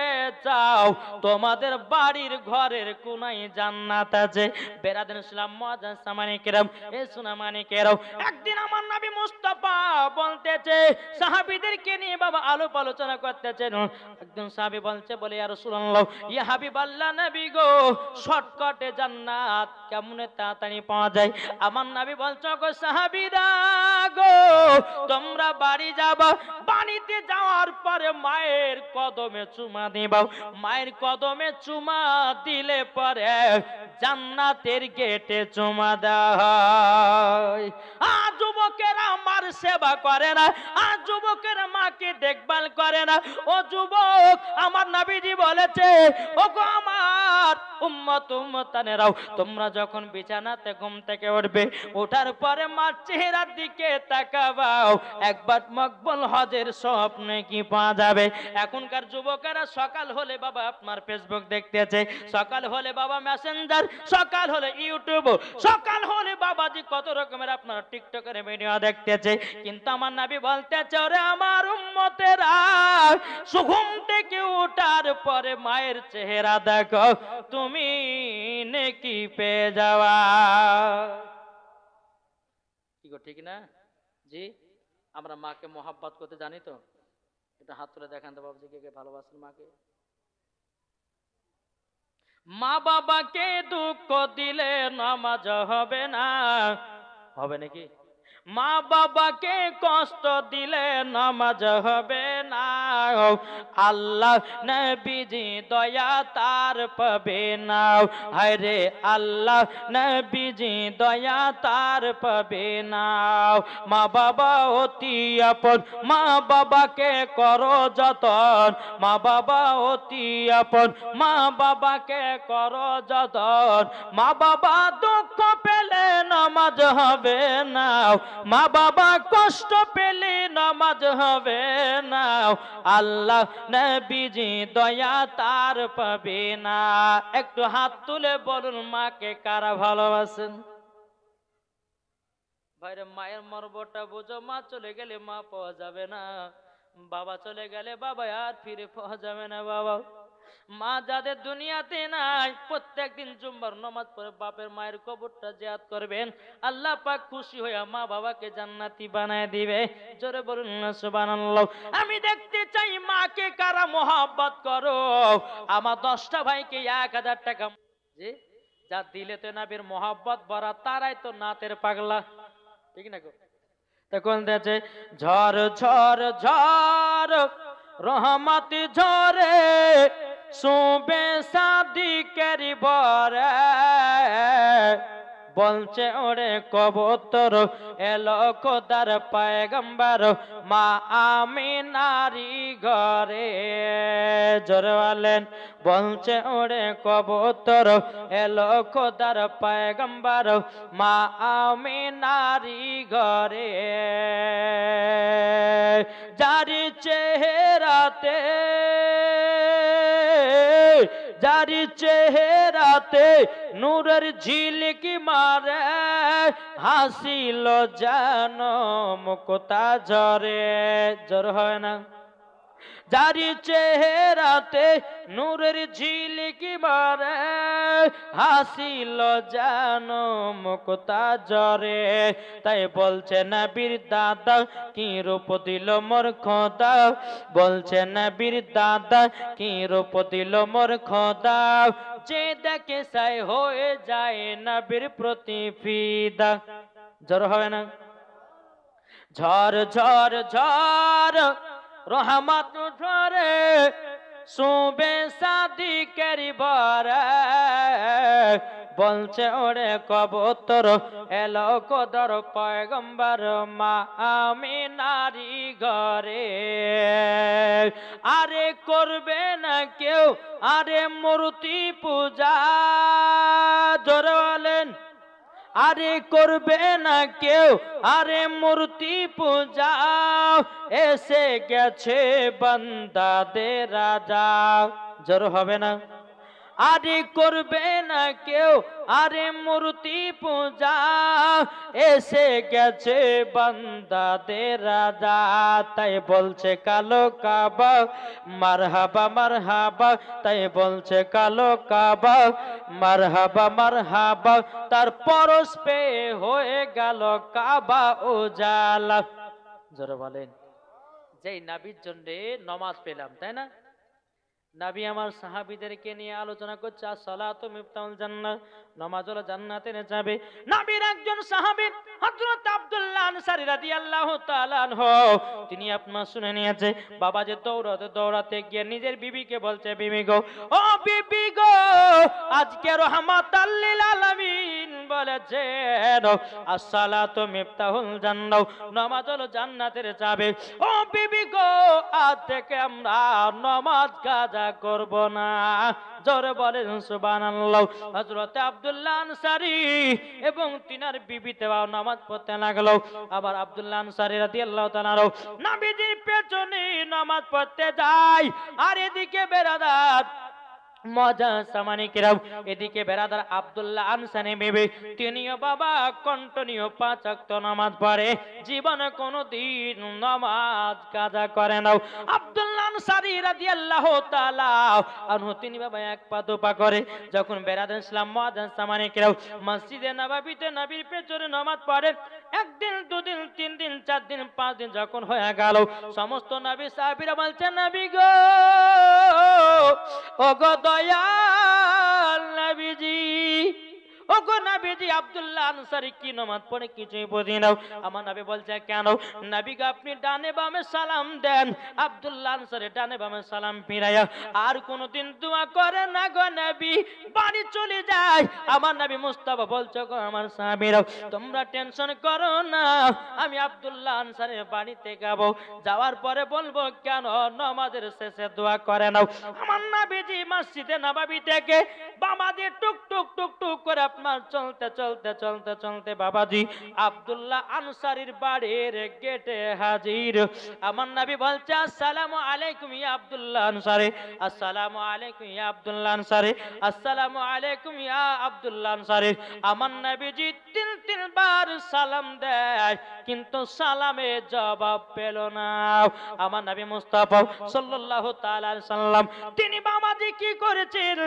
চাও, তোমাদের বাড়ির ঘরের কোনায় জান্নাত আছে। বেরাদার ইসলাম মুয়াজ্জিন সামানি কেরাম, এ সুনামানি কেরাম, একদিন আমার নবী মুস্তাফা বলতেছে, সাহাবীদেরকে নিয়ে বাবা আলোপ আলোচনা করতেছেন। একজন সাহাবী বলছে, বলে ইয়া রাসূলুল্লাহ, ইয়া হাবিবাল্লাহ নবী গো, শর্টকাটে জান্নাত কেমনে তাড়াতাড়ি পাওয়া যায়? আমার নবী বলছো, গো সাহাবী গো তোমরা বাড়ি যাবা, বাড়িতে যাওয়ার পরে মায়ের কদমে চুমা দিবা, মায়ের কদমে চুমা দিলে পরে জান্নাতের গেটে চুমা দেয়। আর যুবকেরা আমার সেবা করে না, আর যুবকেরা মাকে দেখভাল করে না। ও যুবক, আমার নবীজি বলেছে, ও গো আমার উম্মত উম্মতানেরাও, তোমরা যখন বিছানাতে ঘুম থেকে উঠবে, ওঠার পরে মার চেহারার দিকে তাকাবাও, একবার মকবুল হজের স্বপ্নে কি পাওয়া যাবে। এখনকার যুবকেরা সকাল হলে বাবা আপনার ফেসবুক দেখতেছে, সকাল হলে বাবা মেসেঞ্জার, সকাল হলে ইউটিউব, সকাল হলে বাবাজি কত রকমের আপনার টিকটকের ভিডিও দেখতেছে। কিন্তু আমার নবী বলতেছে, ওরে আমার উম্মতেরা, ঘুম থেকে ওঠার পরে মায়ের চেহারা দেখো, তুমি তুমি নেকি পেয়ে যাওয়া। কি গো ঠিক না? জি, আমরা মাকে মোহাব্বত করতে জানি তো? এটা হাত তুলে দেখান তো বাবুজি, কে কে ভালোবাসেন মাকে? মা বাবাকে দুঃখ দিলে নামাজ হবে না, হবে নাকি? মা বাবাকে কষ্ট দিলে নামাজ হবে না। আল্লাহ নবীজি দয়া তার পাবে না। হায়রে আল্লাহ নবীজি দয়া তার পাবে না। মা বাবা অতি আপন, মা বাবাকে করো যতন। মা বাবা অতি আপন, মা বাবাকে করো যতন। মা বাবা দুঃখ পেলে নামাজ হবে না। মা বাবা কষ্ট পেলে নামাজ হবে না। আল্লাহ নবীজি দয়া তার পাবে না। একটু হাত তুলে বলুন মাকে কারা ভালোবাসেন? ভাইরে মায়ের মর্মটা বুঝো, মা চলে গেলে মা পাওয়া যাবে না, বাবা চলে গেলে বাবা আর ফিরে পাওয়া যাবে না। বাবা মা যাদের দুনিয়াতে নাই, প্রত্যেকদিন জুম্মার নামাজ পড়ে বাপের মায়ের কবরটা জিয়ারত করবেন। আল্লাহ পাক খুশি হয়ে মা বাবাকে জান্নাতি বানায় দিবে। জোরে বলুন না সুবহানাল্লাহ। আমি দেখতে চাই মাকে কারা মোহাব্বত করো। আমার 10টা ভাইকে 1000 টাকা, জি, যা দিলে তো নবীর মোহাব্বত ভরা, তারাই তো নাতের পাগলা, ঠিক না গো? তখন দেখছে ঝড় ঝড় ঝড় রহমত ঝরে, সুবে সাদিকের বরে, বলছে ওরে কবুতর এলো খোদার পয়গম্বর, মা আমিনারি ঘরে। জোরে বলেন, বলছে ওরে কবুতর এলো খোদার পয়গম্বর, মা আমিনারি ঘরে। যারি চেহারাতে, যারি চেহারাতে নূরের ঝিলকি মারে, হাসিল যেন মুক্তা ঝরে। জ্বর হয় না? যারি চেহারাতে নূরের ঝিলকি মারে, হাসিল যেন মুক্তা ঝরে। তাই বলছে নবীর দাদা কি রূপ দিল মোর খোদা, বলছে নবীর দাদা কি রূপ দিল মোর খোদা, যে দেখে সাই হয়ে যায় নবীর প্রতি ফিদা। জ্বর হবে না? ঝড় ঝড় ঝড় রহমত ঝরে, সুবে সাদিকের বরে, বলছে ওরে কবুতর এলো খোদার পয়গম্বর, মা আমিনারি ঘরে। আরে করবে না কেউ আরে মূর্তি পূজা, জোরে বলেন, আরে করবে না কেউ আরে মূর্তি পূজা, এসে গেছে বান্দাদের রাজা। জোর হবে না? আরে করবে না কেউ আরে মূর্তি পূজা, এসে গেছে বান্দাদের রাজা। তাই বলছে কালো কাবা মারহাবা মারহাবা, তাই বলছে কালো কাবা মারহাবা মারহাবা, তার পরশ পে হয়ে গেল কাবা উজালা। জোরে বলেন, যেই নবীর জন্য নামাজ পেলাম, তাই না? নবী আমার সাহাবীদেরকে নিয়ে আলোচনা করছে, আসসালাতু মিফতাহুল জান্নাহ, নামাজ হলো জান্নাতের চাবি। নবীর একজন সাহাবী হযরত আব্দুল্লাহ আনসারী রাদিয়াল্লাহু তাআলা আনহু, তিনি আপনার শুনে নিয়েছে, বাবা যে দৌড়াতে দৌড়াতে গিয়ে নিজের বিবিকে বলছে, বিবি গো, ও বিবি গো, আজকে রহমাতাল লিল আলামিন বলেছেন আসসালাতু মিফতাহুল জান্নাহ, নামাজ হলো জান্নাতের চাবি। ও বিবি গো, আজ থেকে আমরা নামাজ কাজা করব না। জোরে বলেন সুবহানাল্লাহ। হযরত আব্দুল্লাহ আনসারী এবং তিনার বিবিতে নামাজ পড়তে লাগলো। আবার আব্দুল্লাহ আনসারী রাদিয়াল্লাহু তাআলা নবীজির পেছনে নামাজ পড়তে যায়, আর এদিকে বেরাদাত মজা সামানিকেরাও এদিকে বেরাদার আব্দুল্লাহ আনসারী বিবি তিনিও বাবা কন্টিনিউ 5 ওয়াক্ত নামাজ পড়ে, জীবনে কোনোদিন নামাজ কাজা করে না। আব্দুল্লাহ আনসারী রাদিয়াল্লাহু তাআলা আনহু তিনি বাবা এক পা দুপা করে যখন বেরাদার ইসলাম মজা সামানিকেরাও মসজিদে নববীতে নবীর পেছনে নামাজ পড়ে, একদিন দুদিন 3 দিন 4 দিন 5 দিন যখন হয়ে গেল, সমস্ত নবী সাহাবীরা বলছেন নবী গো ও গো দয়াল নবীজি, ও গো নবীজি আব্দুল্লাহ আনসারী কি নামাজ পড়ে কিছুই বুঝি না। আমার নবী বলছে কেন? নবী গো আপনি ডানে বামে সালাম দেন। আব্দুল্লাহ আনসারী ডানে বামে সালাম ফিরাইয়া আর কোনদিন দোয়া করে না গো নবী, বাড়ি চলে যায়। আমার নবী মুস্তাফা বলছো গো আমার সাহাবীরা তোমরা টেনশন করো না, আমি আব্দুল্লাহ আনসারীর বাড়িতে যাব, যাওয়ার পরে বলবো কেন নামাজের শেষে দোয়া করে নাও। আমার নবীজি মসজিদে নববী থেকে বাবা দিয়ে টুক টুক টুক টুক করে আপনার চলতে চলতে চলতে চলতে বাবাজি আব্দুল্লাহ আনসারীর বাড়ির গেটে হাজির। আমার নবী বলছে আসসালামু আলাইকুম ইয়া আব্দুল্লাহ আনসারী, আসসালামু আলাইকুম ইয়া আব্দুল্লাহ আনসারী, আসসালামু আলাইকুম ইয়া আব্দুল্লাহ আনসারী। আমার নবীজি 3 বার সালাম দেয় কিন্তু সালামে জবাব পেল না। আমার নবী মুস্তাফা সাল্লাল্লাহু তাআলা আলাইহি সাল্লাম তিনি বাবাজি কি করেছেন,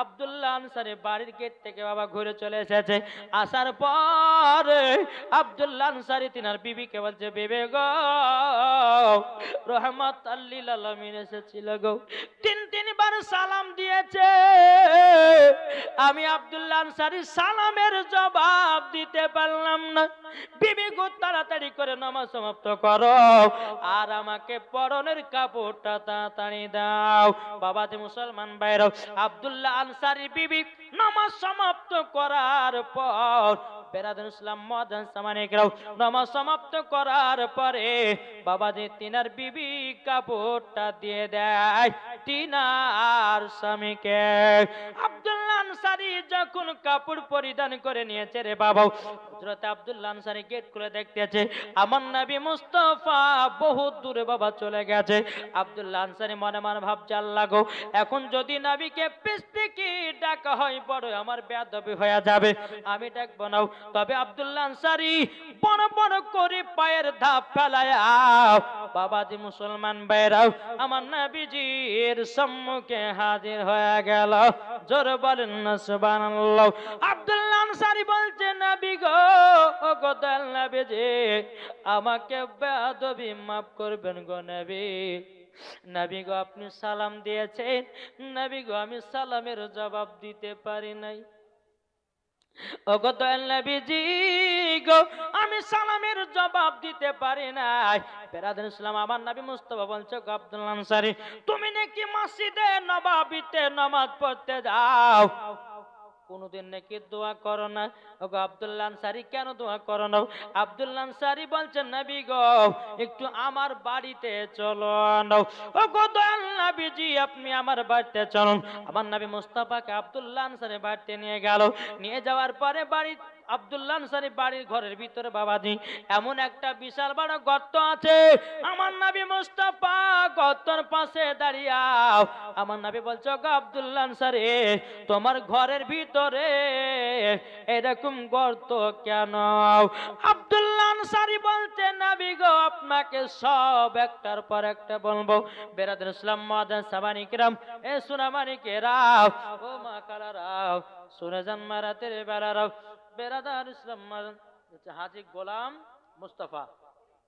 আব্দুল্লাহ আনসারী বাড়ির গেট থেকে বাবা ঘুরে চলে এসেছে। আসার পর আব্দুল্লাহ আনসারী তিনার বিবিকে বলছে বিবি গো রহমাতাল লিল আলামিন এসেছিল গো, 3 বার সালাম দিয়েছে, আমি আব্দুল্লাহ আনসারী সালামের জবাব দিতে পারলাম না। বিবি গো তাড়াতাড়ি করে নামাজ সমাপ্ত করো আর আমাকে পরনের কাপড়টা তাড়াতাড়ি দাও। বাবাজি মুসলমান ভাইরা আব্দুল্লাহ আনসারী বিবি নামাজ সমাপ্ত করার পর বেরাদার ইসলাম মুয়াজ্জিন সামানিকরাও নামাজ সমাপ্ত করার পরে বাবাজি তিনার বিবি কাপড়টা দিয়ে দেয় তিনার স্বামীকে। আব্দুল্লাহ আনসারী যখন কাপড় পরিধান করে নিয়েছে রে বাবা, হযরত আব্দুল্লাহ আনসারী গেট খুলে দেখতেছে আমার নবী মুস্তাফা বহুত দূরে বাবা চলে গেছে। আব্দুল্লাহ আনসারী মনে মনে ভাবছে আল্লাহ গো এখন যদি নবীকে পিছ থেকে ডাকা হয় বড় আমার বেয়াদবি হয়ে যাবে, আমি ডাকবো না। তবে আব্দুল্লাহ আনসারী বড় বড় করে পায়ের ধাপ ফেলায়া বাবাজি মুসলমান ভাইরাও আমার নবীজির সম্মুখে হাজির হয়ে গেল। জোরে বলেন না সুবহানাল্লাহ। আব্দুল্লাহ আনসারী বলছে নবী গো ও গো দয়াল নবীজি আমাকে বেয়াদবি মাফ করবেন গো নবী। নবী গো আপনি সালাম দিয়েছেন, নবী গো আমি সালামের জবাব দিতে পারি নাই। ও গো দয়াল নবীজি গো আমি সালামের জবাব দিতে পারি নাই। বেরাদার ইসলাম আমার নবী মুস্তাফা বলছে গো আব্দুল্লাহ আনসারী তুমি নাকি মসজিদে নববীতে নামাজ পড়তে যাও, কোনদিন নাকি দোয়া করো না। ওগো আব্দুল্লাহ আনসারী কেন দোয়া করো না? আব্দুল্লাহ আনসারী বলছেন নবী গো একটু আমার বাড়িতে চলো না। ওগো দয়াল নবীজি আপনি আমার বাড়িতে চলুন। আমার নবী মুস্তাফাকে আব্দুল্লাহ আনসারী বাড়িতে নিয়ে গেল। নিয়ে যাওয়ার পরে বাড়ি আব্দুল্লাহ আনসারী বাড়ির ঘরের ভিতরে বাবাজি এমন একটা বিশাল বড় গর্ত আছে। আমার নবী মুস্তাফা গর্তের পাশে দাঁড়িয়ে আমার নবী বলছে গো আব্দুল্লাহ আনসারী তোমার ঘরের ভিতরে এরকম গর্ত কেন? আব্দুল্লাহ আনসারী বলতে নবী গো আপনাকে সব একটার পর একটা বলবো। বেরাদার ইসলাম মুয়াজ্জিন সামানিকরাম এ সুনামানিকেরাও ও মা কালারাও শুনে যান মারাতের বেলারাও বেরাদার ইসলাম হাজী গোলাম মুস্তাফা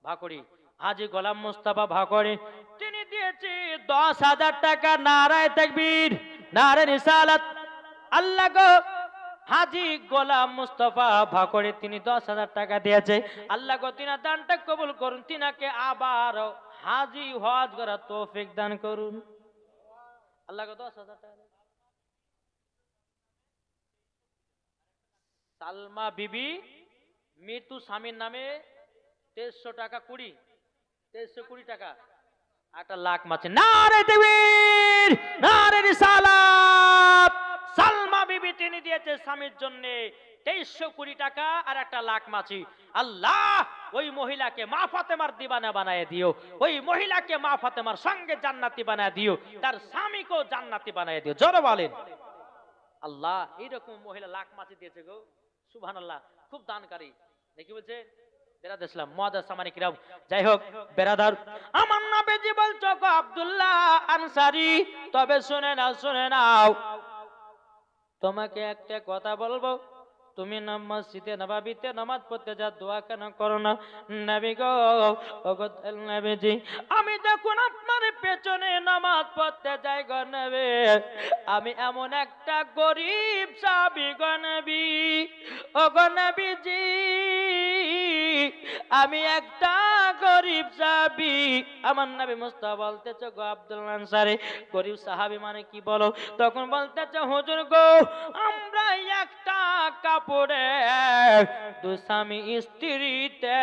ভাকুড়ি, হাজী গোলাম মুস্তাফা ভাকুড়ি তিনি দিয়েছে 10,000 টাকা। নারায়ে তাকবীর নারায়ে রিসালাত। আল্লাহ গো হাজী গোলাম মুস্তাফা ভাকুড়ি তিনি 10,000 টাকা দিয়েছে। আল্লাহ গো তিনার দানটা কবুল করুন, তিনাকে আবার হাজী হজ করার তৌফিক দান করুন। আল্লাহ গো 10,000 টাকা। সালমা বিবি মৃত্যু স্বামীর নামে 2300 টাকা 2320 টাকা 1 লাখ মাছে। নারায়ে তাকবীর নারায়ে রিসালাত। সালমা বিবি তিনি দিয়েছে স্বামীর জন্য 2320 টাকা আর 1 লাখ মাছি। আল্লাহ ওই মহিলাকে মা ফাতেমার দিবানা বানায় দিও, ওই মহিলাকে মা ফাতেমার সঙ্গে জান্নাতি বানায় দিও, তার স্বামীকেও জান্নাতি বানায় দিও। জোরে বলেন আল্লাহ। এইরকম মহিলা লাখ মাছি দিয়েছে গো, সুবহানাল্লাহ, খুব দানকারী। দেখি বলছে বেরাদার ইসলাম মুআদ্দাস সামানি কিরাম। যাই হোক বেরাদার, আমার নবীজি বলছো গো আব্দুল্লাহ আনসারী, তবে শুনে নাও, শুনে নাও, তোমাকে একটা কথা বলবো, তুমি মসজিদে নববীতে নামাজ পড়তে যা দোয়া কেন করো না? নবী গো, ওগো নবীজি, আমি যখন আপনার পেছনে নামাজ পড়তে যাই গো নবী, আমি এমন একটা গরিব সাহাবী গো নবী, ওগো নবীজি, আমি একটা গরিব সাহাবী। আমার নবী মুস্তাফা বলতেছে গো আব্দুল আনসারী, গরিব সাহাবী মানে কি বলো? তখন বলতেছে হুজুর গো, আমরা একটা কাপড়ে দুই স্বামী স্ত্রীতে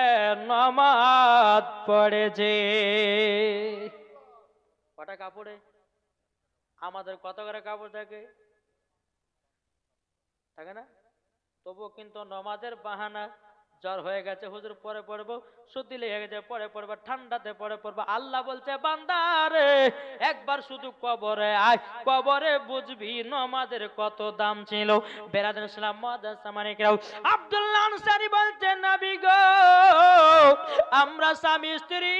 নামাজ পড়েছে। কটা কাপড়ে? আমাদের কত করে কাপড় থাকে? থাকে না? তবুও কিন্তু নামাজের বাহানা, জ্বর হয়ে গেছে হুজুর পরে পড়বো, সর্দি লেগে গেছে পরে পড়বো, ঠান্ডাতে পরে পড়বো। আল্লাহ বলছে বান্দারে, একবার শুধু কবরে আয়, কবরে বুঝবি নামাজের কত দাম ছিল। বেরাদার ইসলাম মুআদ্দাস সামানি কিরাম, আব্দুল্লাহ আনসারী বলছে নবী গো, আমরা স্বামী স্ত্রী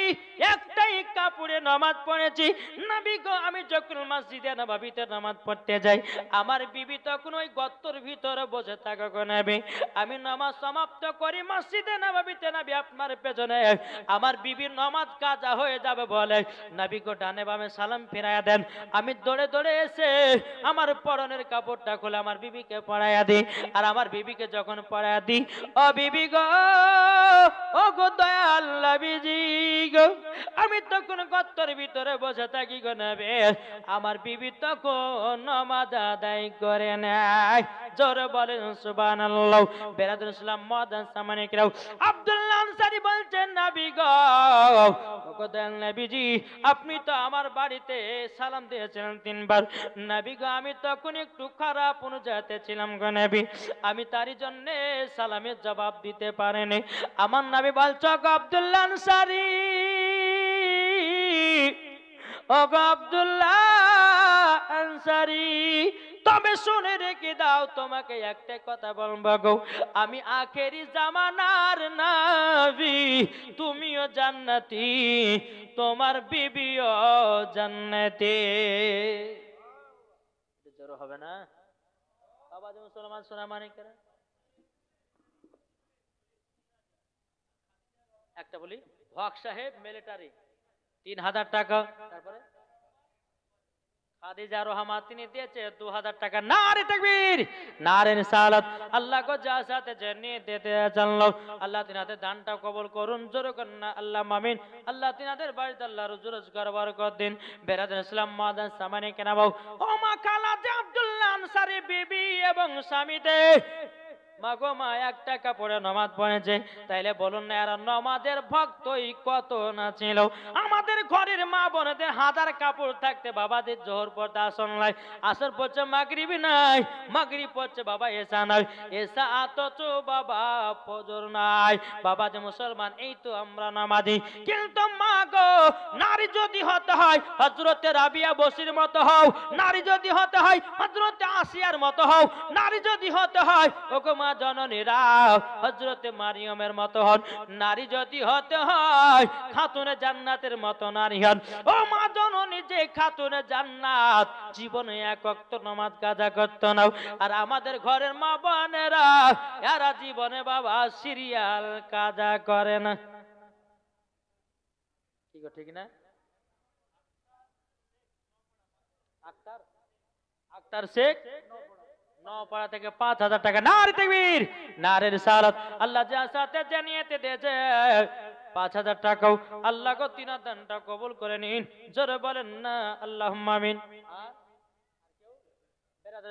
একটাই কাপড়ে নামাজ পড়েছি। নবী গো, আমি যখন মসজিদে নববীতে নামাজ পড়তে যাই, আমার বিবি তখন ওই গর্তের ভিতরে বসে থাকে গো নবী। আমি নামাজ সমাপ্ত করি মসজিদে নববীতে, নবী আপনার পেছনে, আমার বিবির নামাজ কাজা হয়ে যাবে বলে নবী গো ডানে বামে সালাম ফিরাইয়া দেন। আমি দৌড়ে দৌড়ে এসে আমার পরনের কাপড়টা খুলে আমার বিবিকে পরাইয়া দিই। আর আমার বিবিকে যখন পরাইয়া দিই, ও বিবি গো, ও গো দয়াল নবীজি গো, আমি তখন গর্তের ভিতরে বসে থাকি গো নবী, আমার বিবি তখন নামাজ আদায় করে নেয়। জোরে বলেন সুবহানাল্লাহ। বেরাদার ইসলাম মুআদ্দাস সামানি কিরাম, আব্দুল্লাহ আনসারী বলছেন নবী গো, ওগো দয়াল নবীজি, আপনি তো আমার বাড়িতে সালাম দিয়েছিলেন 3 বার। নবী গো, আমি তখন একটু খারাপ অনুযায়ীতে ছিলাম গো নবী, আমি তারই জন্য সালামের জবাব দিতে পারিনি। আমার নবী বলছো গো আব্দুল্লাহ আনসারী, ওগো আব্দুল্লাহ আনসারী, তবে শুনে রেখে দাও, তোমাকে একটা কথা বলবো গো, আমি আখেরি জামানার নবী, তুমিও জান্নাতি, তোমার বিবিও জান্নাতি। জোর হবে না বাবা? যে মুসলমান সোনা মানিকেরা, একটা বলি, হক সাহেব মিলিটারি 3000 টাকা, তারপরে খাদিজা রহমা তিনি দিয়েছে 2000 টাকা। নারে তাকবীর, নারে রিসালাত। আল্লাহ কো যা সাথে জানিয়ে দিতে জানলো, আল্লাহ তিনাদের দানটা কবুল করুন, জোরে করুন না আল্লাহ আমিন। আল্লাহ তিনাদের বাড়িতে আল্লাহ রুজি রোজগার বরকত দিন। বেরাদার ইসলাম মুআদ্দাস সামানি কিরাম, ও মা খালাতে আব্দুল্লাহ আনসারী বিবি এবং স্বামীতে মাগো মা একটা কাপড়ে নামাজ পড়েছে, তাইলে বলুন না এরা নামাজের ভক্তই কত না ছিল। আমাদের ঘরের মা বোনদের 1000 কাপড় থাকতে বাবাদের জোহর পড়তে আসর নাই, আসর পড়ছে মাগরিবি নাই, মাগরিব পড়ছে বাবা এসা নাই, এসা অথচ বাবা ফজর নাই। বাবা যে মুসলমান, এই তো আমরা নামাজি, কিন্তু মা গো, নারী যদি হতে হয় হযরতে রাবিয়া বসির মতো হও, নারী যদি হতে হয় হযরতে আসিয়ার মতো হও, নারী যদি হতে হয় ওগো মা জননীরা হযরতে মারিয়মের মতো হন, নারী যদি হতে হয় খাতুনে জান্নাতের মতো নারী হন। ও মা জননী, যে খাতুনে জান্নাত জীবনে এক ওয়াক্ত নামাজ কাজা করতে নাও, আর আমাদের ঘরের মা বোনেরা এরা জীবনে বাবা সিরিয়াল কাজা করে না। কি গো ঠিক না? আক্তার, আক্তার শেখ নওপাড়া থেকে 5000 টাকা। নারে তাকবীর, নারে রিসালাত। আল্লাহ যা সাথে জানিয়েতে দিয়েছে 5000 টাকাও আল্লাহ গো তিনার দানটা কবুল করে নিন, জোরে বলেন না আল্লাহুম্মা আমিন।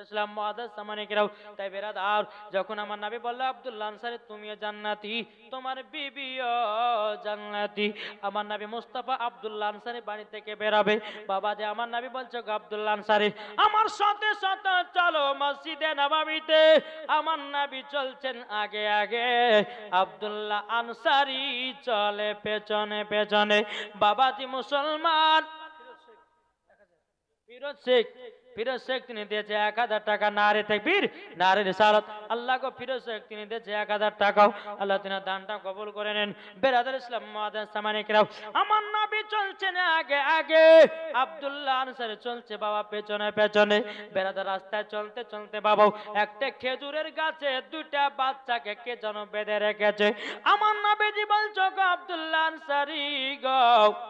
ইসলাম মুআজ্জাজ সামানিকেরাও, তাই বেরাদার যখন আমার নবী বলল আব্দুল্লাহ আনসারী তুমিও জান্নাতি, তোমার বিবিও জান্নাতি, আমার নবী মুস্তাফা আব্দুল্লাহ আনসারী বাড়ি থেকে বেরাবে, বাবা যে আমার নবী বলছে আব্দুল্লাহ আনসারী আমার সাথে সাথে চলো মসজিদে নববীতে। আমার নবী চলছেন আগে আগে, আব্দুল্লাহ আনসারী চলে পেছনে পেছনে। বাবাজি মুসলমান, ফিরোজ শেখ তিনি দিয়েছে 1000 টাকা। নারে তাকবীর, নারে রিসালাত। আল্লাহ গো ফিরোজ শেখ তিনি দিয়েছে 1000 টাকাও, আল্লাহ তিনি দানটা কবুল করে নেন। বেরাদার ইসলাম মুআজ্জাজ সামানিকেরাও, আমার নবী চলছেন আগে আগে, আব্দুল্লাহ আনসারী চলছে বাবা পেছনে পেছনে। বেরাদার রাস্তায় চলতে চলতে বাবা একটা খেজুরের গাছে 2টা বাচ্চাকে কে যেন বেঁধে রেখেছে। আমার নবীজি বলছো গো আব্দুল্লাহ আনসারী গো,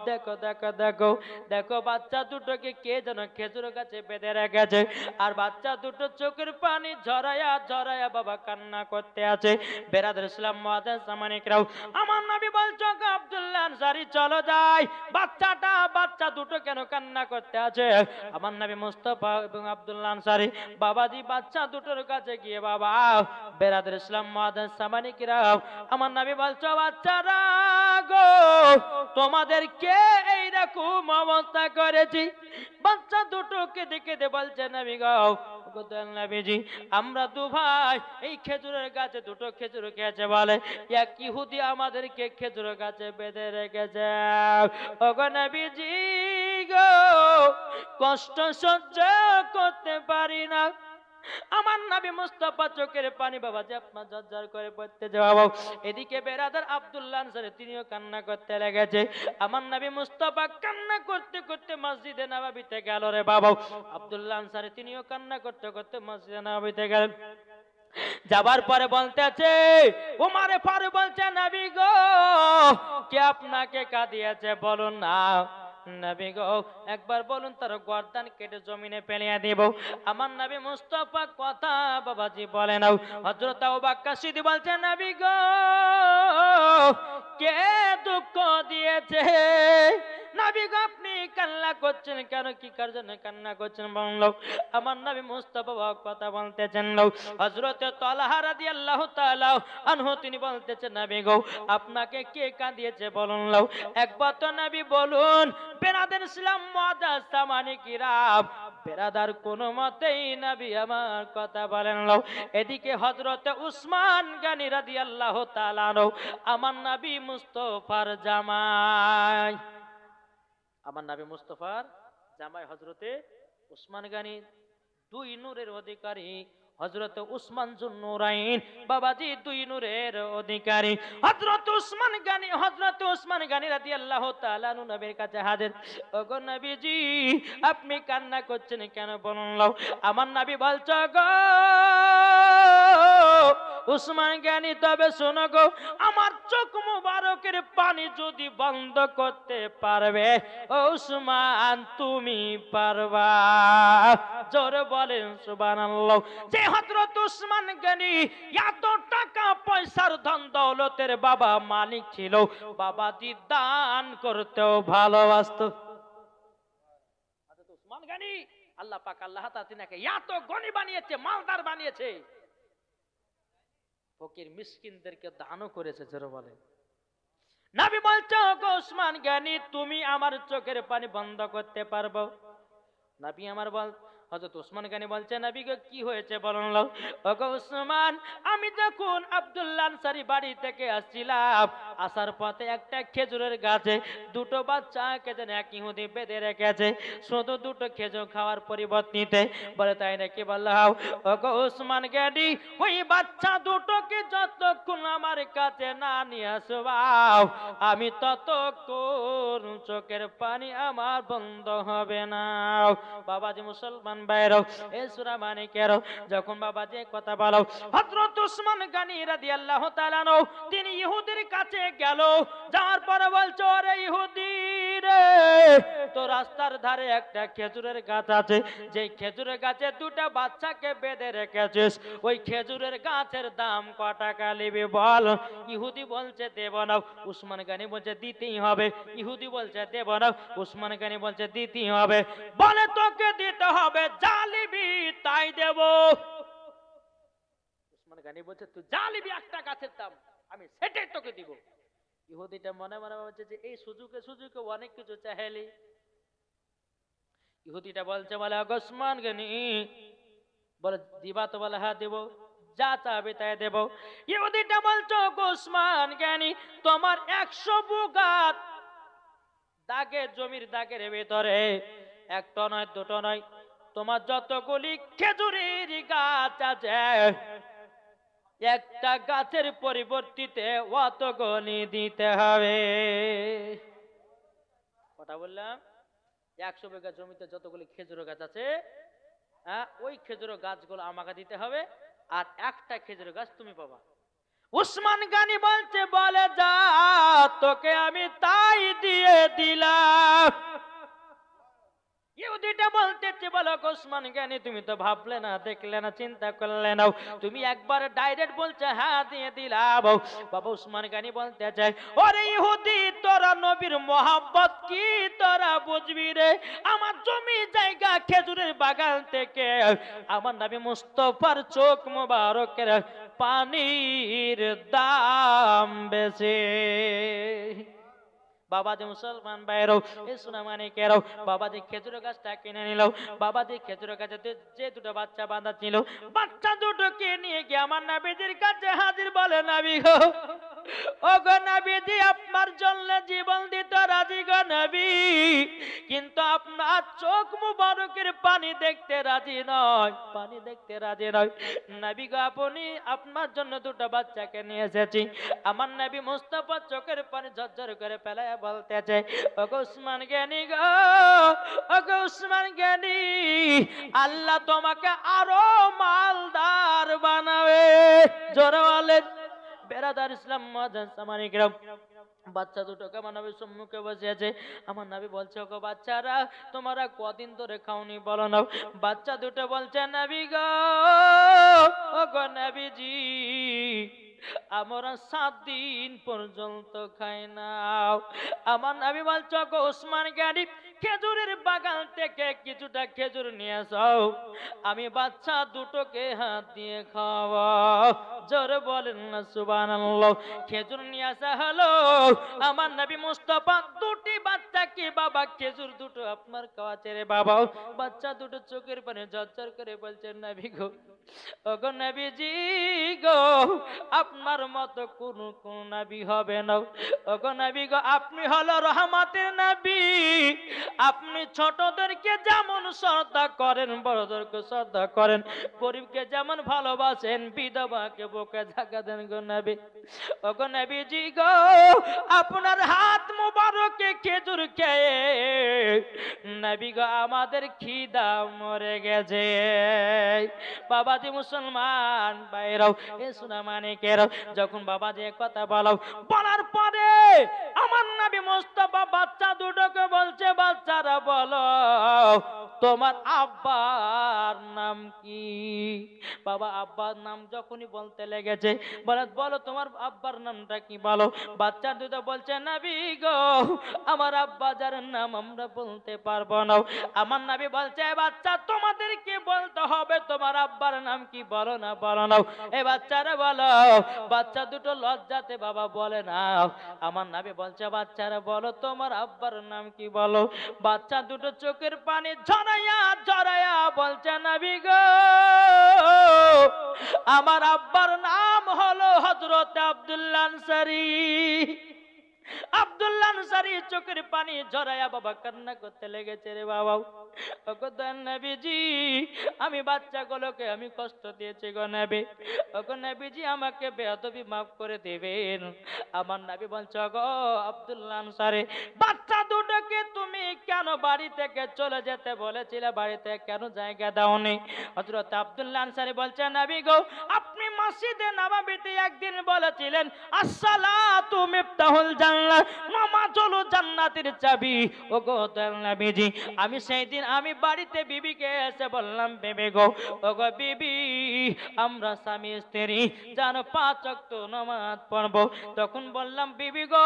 দেখো দেখো দেখো দেখো বাচ্চা দুটোকে কে যেন খেজুর গাছে বেঁধে রেখেছে, আর বাচ্চা দুটো চোখের পানি ঝরায়া ঝরায়া বাবা কান্না করতে আছে। বেরাদার ইসলাম মুআজ্জাজ সামানিকেরাও, আমার নবী বলছো গো আব্দুল্লাহ আনসারী চলো যাই, বাচ্চা দুটো কেন কান্না করতে আছে? আমার নবী মুস্তাফা এবং আব্দুল্লাহ আনসারী বাবাজি বাচ্চা দুটোর কাছে গিয়ে বাবা, বেরাদার ইসলাম মুআজ্জাজ সামানিকেরাও, আমার নবী বলছো বাচ্চারা গো তোমাদের কে এইরকম অবস্থা করেছি? বাচ্চা দুটোকে দেখে বলছে নবী গো, নবীজি আমরা দু ভাই এই খেজুরের গাছে 2টো খেজুর খেয়েছে, বলে এক ইহুদি আমাদেরকে খেজুর গাছে বেঁধে রেখেছে। ওগো নবীজি গো কষ্ট সহ্য করতে পারি না। আমার নবী মুস্তাফা চোখের পানি বাবাজি আপনার ঝরঝর করে পড়তে যাওয়া। এদিকে বেরাদার আব্দুল্লাহ আনসারী তিনিও কান্না করতে লেগেছে। আমার নবী মুস্তাফা কান্না করতে করতে মসজিদে নববীতে গেল রে বাবা। আব্দুল্লাহ আনসারী তিনিও কান্না করতে করতে মসজিদে নববীতে গেলেন। যাবার পরে বলতেছে ওমরে ফারুক বলছে নবী গো কে আপনাকে কাঁদিয়েছে বলুন না। নবী গো একবার বলুন তার গর্দান কেটে জমিনে ফেলিয়ে দেব। আমার নবী মুস্তাফা কথা বাবাজি বলে নাও। হযরত আবু বকর সিদ্দিক বলছে নবী গো কে দুঃখ দিয়েছে? নবী গো আপনি কান্না করছেন কেন? কি কার জন্য কান্না করছেন বললো। আমার নবী মুস্তাফা কথা বলতেছেন নাও। হযরত তালহা রাদিয়াল্লাহু তাআলা আনহু তিনি বলতেছেন নবী গো আপনাকে কে কাঁদিয়েছে বলুন নাও। একবার তো নবী বলুন। বেরাদার ইসলাম মুআজ্জাজ সামানিকেরাম, বেরাদার কোনো মতেই নবী আমার কথা বলেন নাও। এদিকে হযরত উসমান গনি রাদিয়াল্লাহু তাআলা আনহু আমার নবী মুস্তাফার জামাই, আমার নবী মুস্তাফার জামাই হযরতে উসমান গনি, 2 নূরের অধিকারী হযরত উসমান যুন্নুরাইন বাবাজি, 2 নূরের অধিকারী হযরত উসমান গনি রাদিয়াল্লাহু তাআলা আনহু নবীর কাছে হাজির। ওগো নবীজি আপনি কান্না করছেন কেন বলুন নাও। আমার নবী বলছো গো উসমান গনি তবে শোনো গো, আমার চোখ মুবারকের পানি যদি বন্ধ করতে পারবে ও উসমান তুমি পারবা। জোরে বলেন সুবহানাল্লাহ। যে হযরত উসমান গনি এত টাকা পয়সার ধন দৌলতের বাবা মালিক ছিল, বাবাজি দান করতেও ভালোবাসতো। হযরত উসমান গনি আল্লাহ পাক আল্লাহ তাআলা তিনাকে এত গনি বানিয়েছে, মালদার বানিয়েছে, ফকির মিসকিনদেরকে দানও করেছে। জোরে বলেন। নবী বলছো গো উসমান গনি তুমি আমার চোখের পানি বন্ধ করতে পারবো? নবী আমার বল হযরত উসমান গনি বলছে নবী গো কি হয়েছে বলুন নাও। ওগো উসমান আমি যখন আব্দুল্লাহ আনসারী বাড়ি থেকে আসছিলাম, আসার পথে একটা খেজুরের গাছে 2টো বাচ্চাকে যেন এক ইহুদি বেঁধে রেখেছে, শুধু 2টো খেজুর খাওয়ার পরিবর্তে। বলে তাই নাকি বললাম। ওগো উসমান গনি ওই বাচ্চা 2টোকে যতক্ষণ আমার কাছে না নিয়ে আসবা আমি ততক্ষণ চোখের পানি আমার বন্ধ হবে না। বাবাজি মুসলমান ভাইরা এই সূরা মানিকের যখন বাবাজি কথা বলো, হযরত উসমান গনি রাদিয়াল্লাহু তাআলা আনহু তিনি ইহুদির কাছে গেল। যাওয়ার পরে বলছো আরে ইহুদি রে, তো রাস্তার ধারে একটা খেজুরের গাছ আছে, যে খেজুরের গাছে 2টা বাচ্চাকে বেঁধে রেখেছিস, ওই খেজুরের গাছের দাম কত টাকা নিবি বল? ইহুদি বলছে দেব না। উসমান গনি বলছে দিতেই হবে। ইহুদি বলছে দেব না। উসমান গনি বলছে দিতেই হবে। বলে তোকে দিতে হবে, জালিবি তা তাই দেব। উসমান গানি বলছে তুই যা নিবি একটা গাছের দাম আমি সেটাই তোকে দিব। ইহুদিটা মনে মনে বলছে যে এই সুযোগে সুযোগে অনেক কিছু চাইলি। ইহুদিটা বলছে বলে উসমান গানি বলে দিবা তো? বলে হ্যাঁ দেব, যা চাবে তাই দেব। ইহুদিটা বলছো উসমান গানি তোমার 100 বুগাত দাগের জমির দাগের ভিতরে একটা নয় দুটো নয় তোমার যতগুলি খেজুরের গাছ আছে একটা গাছের পরিবর্তিতে অতগুলি দিতে হবে। কথা বললাম 100 বিঘা জমিতে যতগুলি খেজুর গাছ আছে ওই খেজুর গাছগুলো আমাকে দিতে হবে, আর একটা খেজুর গাছ তুমি পাবা। উসমান গানি বলছে বলে যা তোকে আমি তাই দিয়ে দিলাম। ইহুদিটা বলতেছে বলো উসমান গানি তুমি তো ভাবলে না, দেখলে না, চিন্তা করলে না, তুমি একবার ডাইরেক্ট বলছে হ্যাঁ দিয়ে দিলাম। বাবা উসমান গানি বলতে চাই ওরে ইহুদি তোরা নবীর মোহাব্বত কি তোরা বুঝবি রে? আমার জমি জায়গা খেজুরের বাগান থেকে আমার নবী মুস্তাফার চোখ মোবারকের পানির দাম বেশি। বাবা যে মুসলমান ভাইরাও এই সোনামানিকেরাও বাবা যে খেজুর গাছটা কিনে নিল, বাবা যে খেজুর গাছে যে দুটো বাচ্চা বাঁধা ছিল বাচ্চা দুটোকে নিয়ে গিয়ে আমার নবীজির কাছে হাজির। বলে নবী গো, ও গো নবীজি আপনার জন্য জীবন দিতে রাজি গো নবী, কিন্তু আপনার চোখ মুবারকের পানি দেখতে রাজি নয়, পানি দেখতে রাজি নয়। নবী গো আপনি আপনার জন্য দুটো বাচ্চাকে নিয়ে এসেছি। আমার নবী মুস্তাফা চোখের পানি ঝরঝর করে ফেলায় বলতেছে ওগো উসমান গানি গো, ওগো উসমান গানি আল্লাহ তোমাকে আরো মালদার বানাবে। জোরে বলেন বেরাদার ইসলাম মানিকরাম। বাচ্চা দুটোকে আমার নবীর সম্মুখে বসে আছে। আমার নবী বলছে ওগো বাচ্চারা তোমরা কদিন ধরে খাওনি বলো না? বাচ্চা দুটো বলছে নবী গো, ওগো নবীজি আমরা 7 দিন পর্যন্ত খাই না। আমার নবী বলছে ওগো উসমান গানি খেজুরের বাগান থেকে কিছুটা খেজুর নিয়ে আসো, আমি বাচ্চা দুটোকে হাত দিয়ে খাওয়াও। জোরে বলেন না সুবহানাল্লাহ। খেজুর নিয়ে আসা হলো। আমার নবী মুস্তাফা দুটি বাচ্চাকে বাবা খেজুর দুটো আপনার খাওয়াচ্ছে রে বাবা। বাচ্চা দুটো চোখের পানি ঝরঝর করে বলছেন নবী গো, ওগো নবীজি গো আপনার মতো কোন নবী হবে না। ওগো নবী গো আপনি হলো রহমতের নবী, আপনি ছোটদেরকে যেমন শ্রদ্ধা করেন বড়দেরকে শ্রদ্ধা করেন, গরিবকে যেমন ভালোবাসেন বিধবাকে বুকে জায়গা দেন গো নবী। ওগো নবীজি গো আপনার হাত মুবারকে খেজুর খেয়ে নবী গো আমাদের খিদা মরে গেছে। বাবাজি মুসলমান বাইরাও এ সোনা মানিকেরাও যখন বাবাজি কথা বলার পরে আমার নবী মুস্তাফা বাচ্চা দুটোকে বলছে বাচ্চারা বলো তোমার আব্বার নাম কি? বাবা আব্বার নাম যখনই বলতে লেগেছে বলো তোমার আব্বার নামটা কি বলো। বাচ্চা দুটো বলছে নবী গো আমার আব্বা যার নাম আমরা বলতে পারবো না। আমার নবী বলছে বাচ্চা তোমাদেরকে বলতে হবে তোমার আব্বার নাম কি, বলো না বলো না। এই বাচ্চারা বলো। বাচ্চা দুটো লজ্জাতে বাবা বলে না। আমার নবী বলছে বাচ্চারা বলো তোমার আব্বার নাম কি বলো। বাচ্চা দুটো চোখের পানি ঝরাইয়া ঝরাইয়া বলছে নবী গো আমার আব্বার নাম হলো হযরত আব্দুল্লাহ আনসারী। আব্দুল্লাহ আনসারী চোখের পানি ঝরাইয়া বাবা কান্না করতে লেগেছে রে বাবা। ওগো নবীজি আমি বাচ্চাগুলোকে আমি কষ্ট দিয়েছি গো নবী, ওগো নবীজি আমাকে বেয়াদবি মাফ করে দেবেন। আমার নবী বলছে গো আব্দুল্লাহ আনসারী বাচ্চা দুটোকে তুমি কেন বাড়ি থেকে চলে যেতে বলেছিলে, বাড়িতে কেন জায়গা দাওনি? হযরত আব্দুল্লাহ আনসারী বলছে নবী গো আপনি মসজিদে নববীতে একদিন বলেছিলেন, আসসালাতু মিফতাহুল জান্নাহ, নামাজ হলো জান্নাতের চাবি। ওগো দয়াল নবীজি, আমি সেই দিন আমি বাড়িতে বিবিকে এসে বললাম, বিবি গো, ওগো বিবি, আমরা স্বামী স্ত্রী যেন 5 ওয়াক্ত নামাজ পড়বো। তখন বললাম, বিবি গো,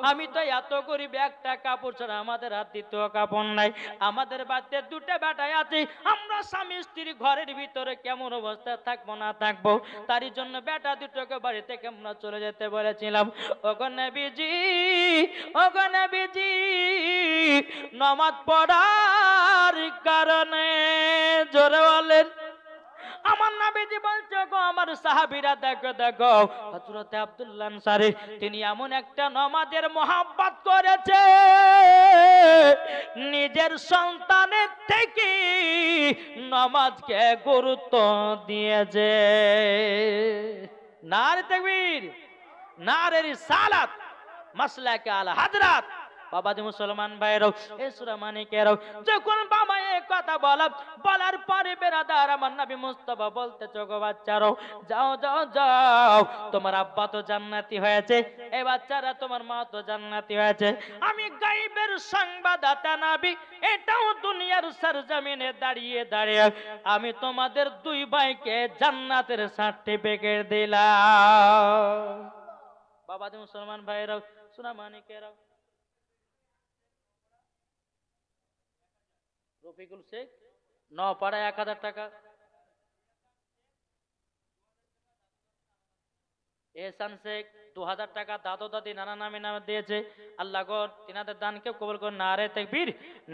আমি তো এত গরিব, একটা কাপড় ছাড়া আমাদের হাত দ্বিতীয় কাপড় নাই, আমাদের বাড়িতে 2টা বেটাই আছে, আমরা স্বামী স্ত্রী ঘরের ভিতরে কেমন অবস্থায় থাকবো না থাকবো, তারই জন্য বেটা দুটোকে বাড়ি থেকে আমরা চলে যেতে বলেছিলাম। ওগো নবীজি, ওগো নবীজি, নামাজ পড়ার কারণে, জোরে বলেন, আমার নবীজি বলছে, গো আমার সাহাবীরা, দেখো দেখো, হযরত আব্দুল্লাহ আনসারী তিনি এমন একটা নামাজের মহব্বত করেছে, নিজের সন্তানের থেকে নামাজকে গুরুত্ব দিয়েছে। নারে তাকবীর, নারে রিসালাত, মাসলাকে আল হাজরাত। বাবাজি মুসলমান ভাইরাও, এই সূরা মানিকেরাও, যখন বাবা এই কথা বলার পরে বেরাদার আমার নবী মুস্তাফা বলতেছে, গো বাচ্চারাও, যাও যাও যাও, তোমার আব্বা তো জান্নাতি হয়েছে, এই বাচ্চারা তোমার মা তো জান্নাতি হয়েছে। আমি গায়বের সংবাদদাতা নবী, এটাও দুনিয়ার সরজমিনে দাঁড়িয়ে দাঁড়িয়ে আমি তোমাদের 2 ভাইকে জান্নাতের সার্টিফিকেট দিলাম। বাবাজি মুসলমান ভাইরাও, সূরা মানিকেরাও, রফিকুল শেখ নপাড়া 1000 টাকা, এহসান শেখ 2000 টাকা, দাদু দাদি নানা নামে নামে দিয়েছে। আল্লাহ গো তিনাদের দানকে কবুল করুন। নারে তাকবীর,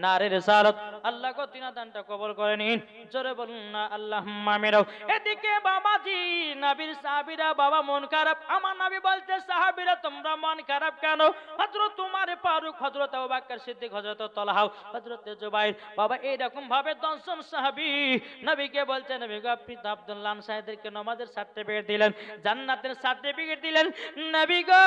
নারে রিসালাত। আল্লাহ গো তিনাদের দানটা কবুল করে নিন, জোরে বলুন না আল্লাহুম্মা আমিন। এদিকে বাবাজি নবীর সাহাবীরা, বাবা মন খারাপ, আমার নবী বলতে, সাহাবীরা তোমরা মন খারাপ কেন? হযরত উমর ফারুক, হযরত আবু বকর সিদ্দিক, হযরত তালহা, হযরত জুবাইর, বাবা এইরকম ভাবে 10 জন সাহাবী নবীকে বলছে, নবী গো আপনি তো আব্দুল্লাহ আনসারীদেরকে নামাজের সার্টিফিকেট দিলেন, জান্নাতের সার্টিফিকেট দিলেন, নবী গো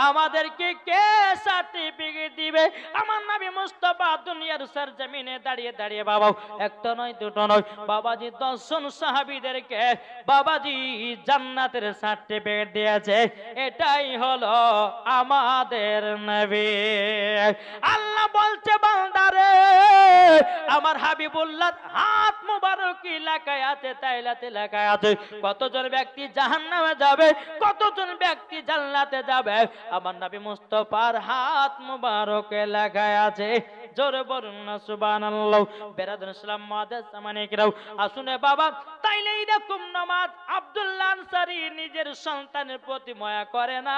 আমাদেরকে কে সার্টিফিকেট দিবে? আমার নবী মুস্তাফা দুনিয়ার সরজমিনে দাঁড়িয়ে দাঁড়িয়ে বাবা একটা নয় দুটো নয়, বাবাজি 10 জন সাহাবীদেরকে বাবাজি জান্নাতের সার্টিফিকেট দিয়েছে। এটাই হলো আমাদের নবী। আল্লাহ বলছে, বান্দারে আমার হাবিবুল্লাহ হাত মুবারক এলাকায় আছে, তাইলাতে লেখায় আছে কতজন ব্যক্তি জাহান্নামে যাবে, কতজন ব্যক্তি জান্নাতে যাবে। আমার নবী মুস্তাফার হাত মুবারক লেখায় আছে, জোরে বলুন না সুবহানাল্লাহ। বেরাদুল ইসলাম মুআদ্দাস সামানিকরাও, আসুনে বাবা, তাইলে এরকম নামাজ আব্দুল্লাহ আনসারী নিজের সন্তানের প্রতি মায়া করে না,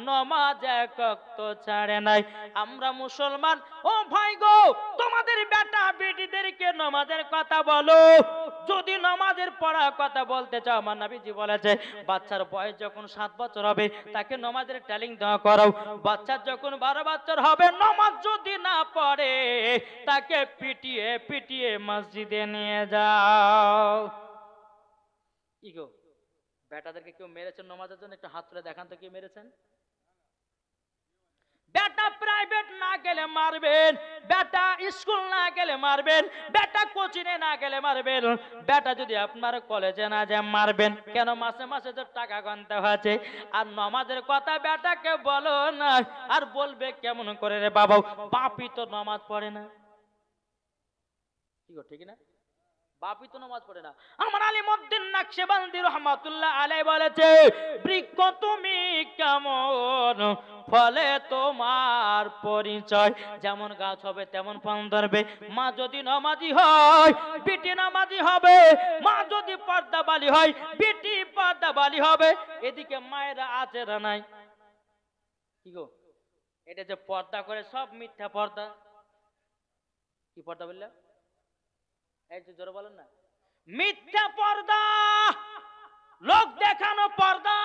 নামাজ এক ওয়াক্ত ছাড়ে নাই। আমরা মুসলমান, ও ভাই গো, তোমাদের বেটা বেটিদেরকে নামাজের কথা বলো, যদি নামাজের পড়ার কথা বলতে চাও, আমার নবীজি বলেছে, বাচ্চার বয়স যখন 7 বছর হবে তাকে নামাজের ট্রেনিং দেওয়া করাও, বাচ্চার যখন 12 বছর হবে নামাজ যদি না পড়ে তাকে পিটিয়ে পিটিয়ে মসজিদে নিয়ে যাও। কি গো, বেটাদেরকে কেউ মেরেছেন নামাজের জন্য? একটু হাত তুলে দেখান তো, কি মেরেছেন? বেটা প্রাইভেট না গেলে মারবেন, বেটা স্কুল না গেলে মারবেন, বেটা কোচিংয়ে না গেলে মারবেন, বেটা যদি আপনার কলেজে না যায় মারবেন। কেন? মাসে মাসে তো টাকা গুনতে হয়েছে। আর নামাজের কথা বেটাকে বলো না, আর বলবে কেমন করে রে বাবা, বাপই তো নামাজ পড়ে না। কি গো, ঠিক না? বাপই তো নামাজ পড়ে না। আমার আলিমউদ্দিন নকশবন্দি রহমাতুল্লাহ আলাইহি বলেছে, বৃক্ষ তুমি কেমন, ফলে তোমার পরিচয়, যেমন গাছ হবে তেমন ফল ধরবে। মা যদি নামাজি হয় বেটি নামাজি হবে, মা যদি পর্দাবালি হয় বেটি পর্দাবালি হবে। এদিকে মায়েরা আছে না নাই? কি গো, এটা যে পর্দা করে সব মিথ্যা পর্দা। কি পর্দা বললে? এই যে জোরে বলেন না, মিথ্যা পর্দা, লোক দেখানো পর্দা।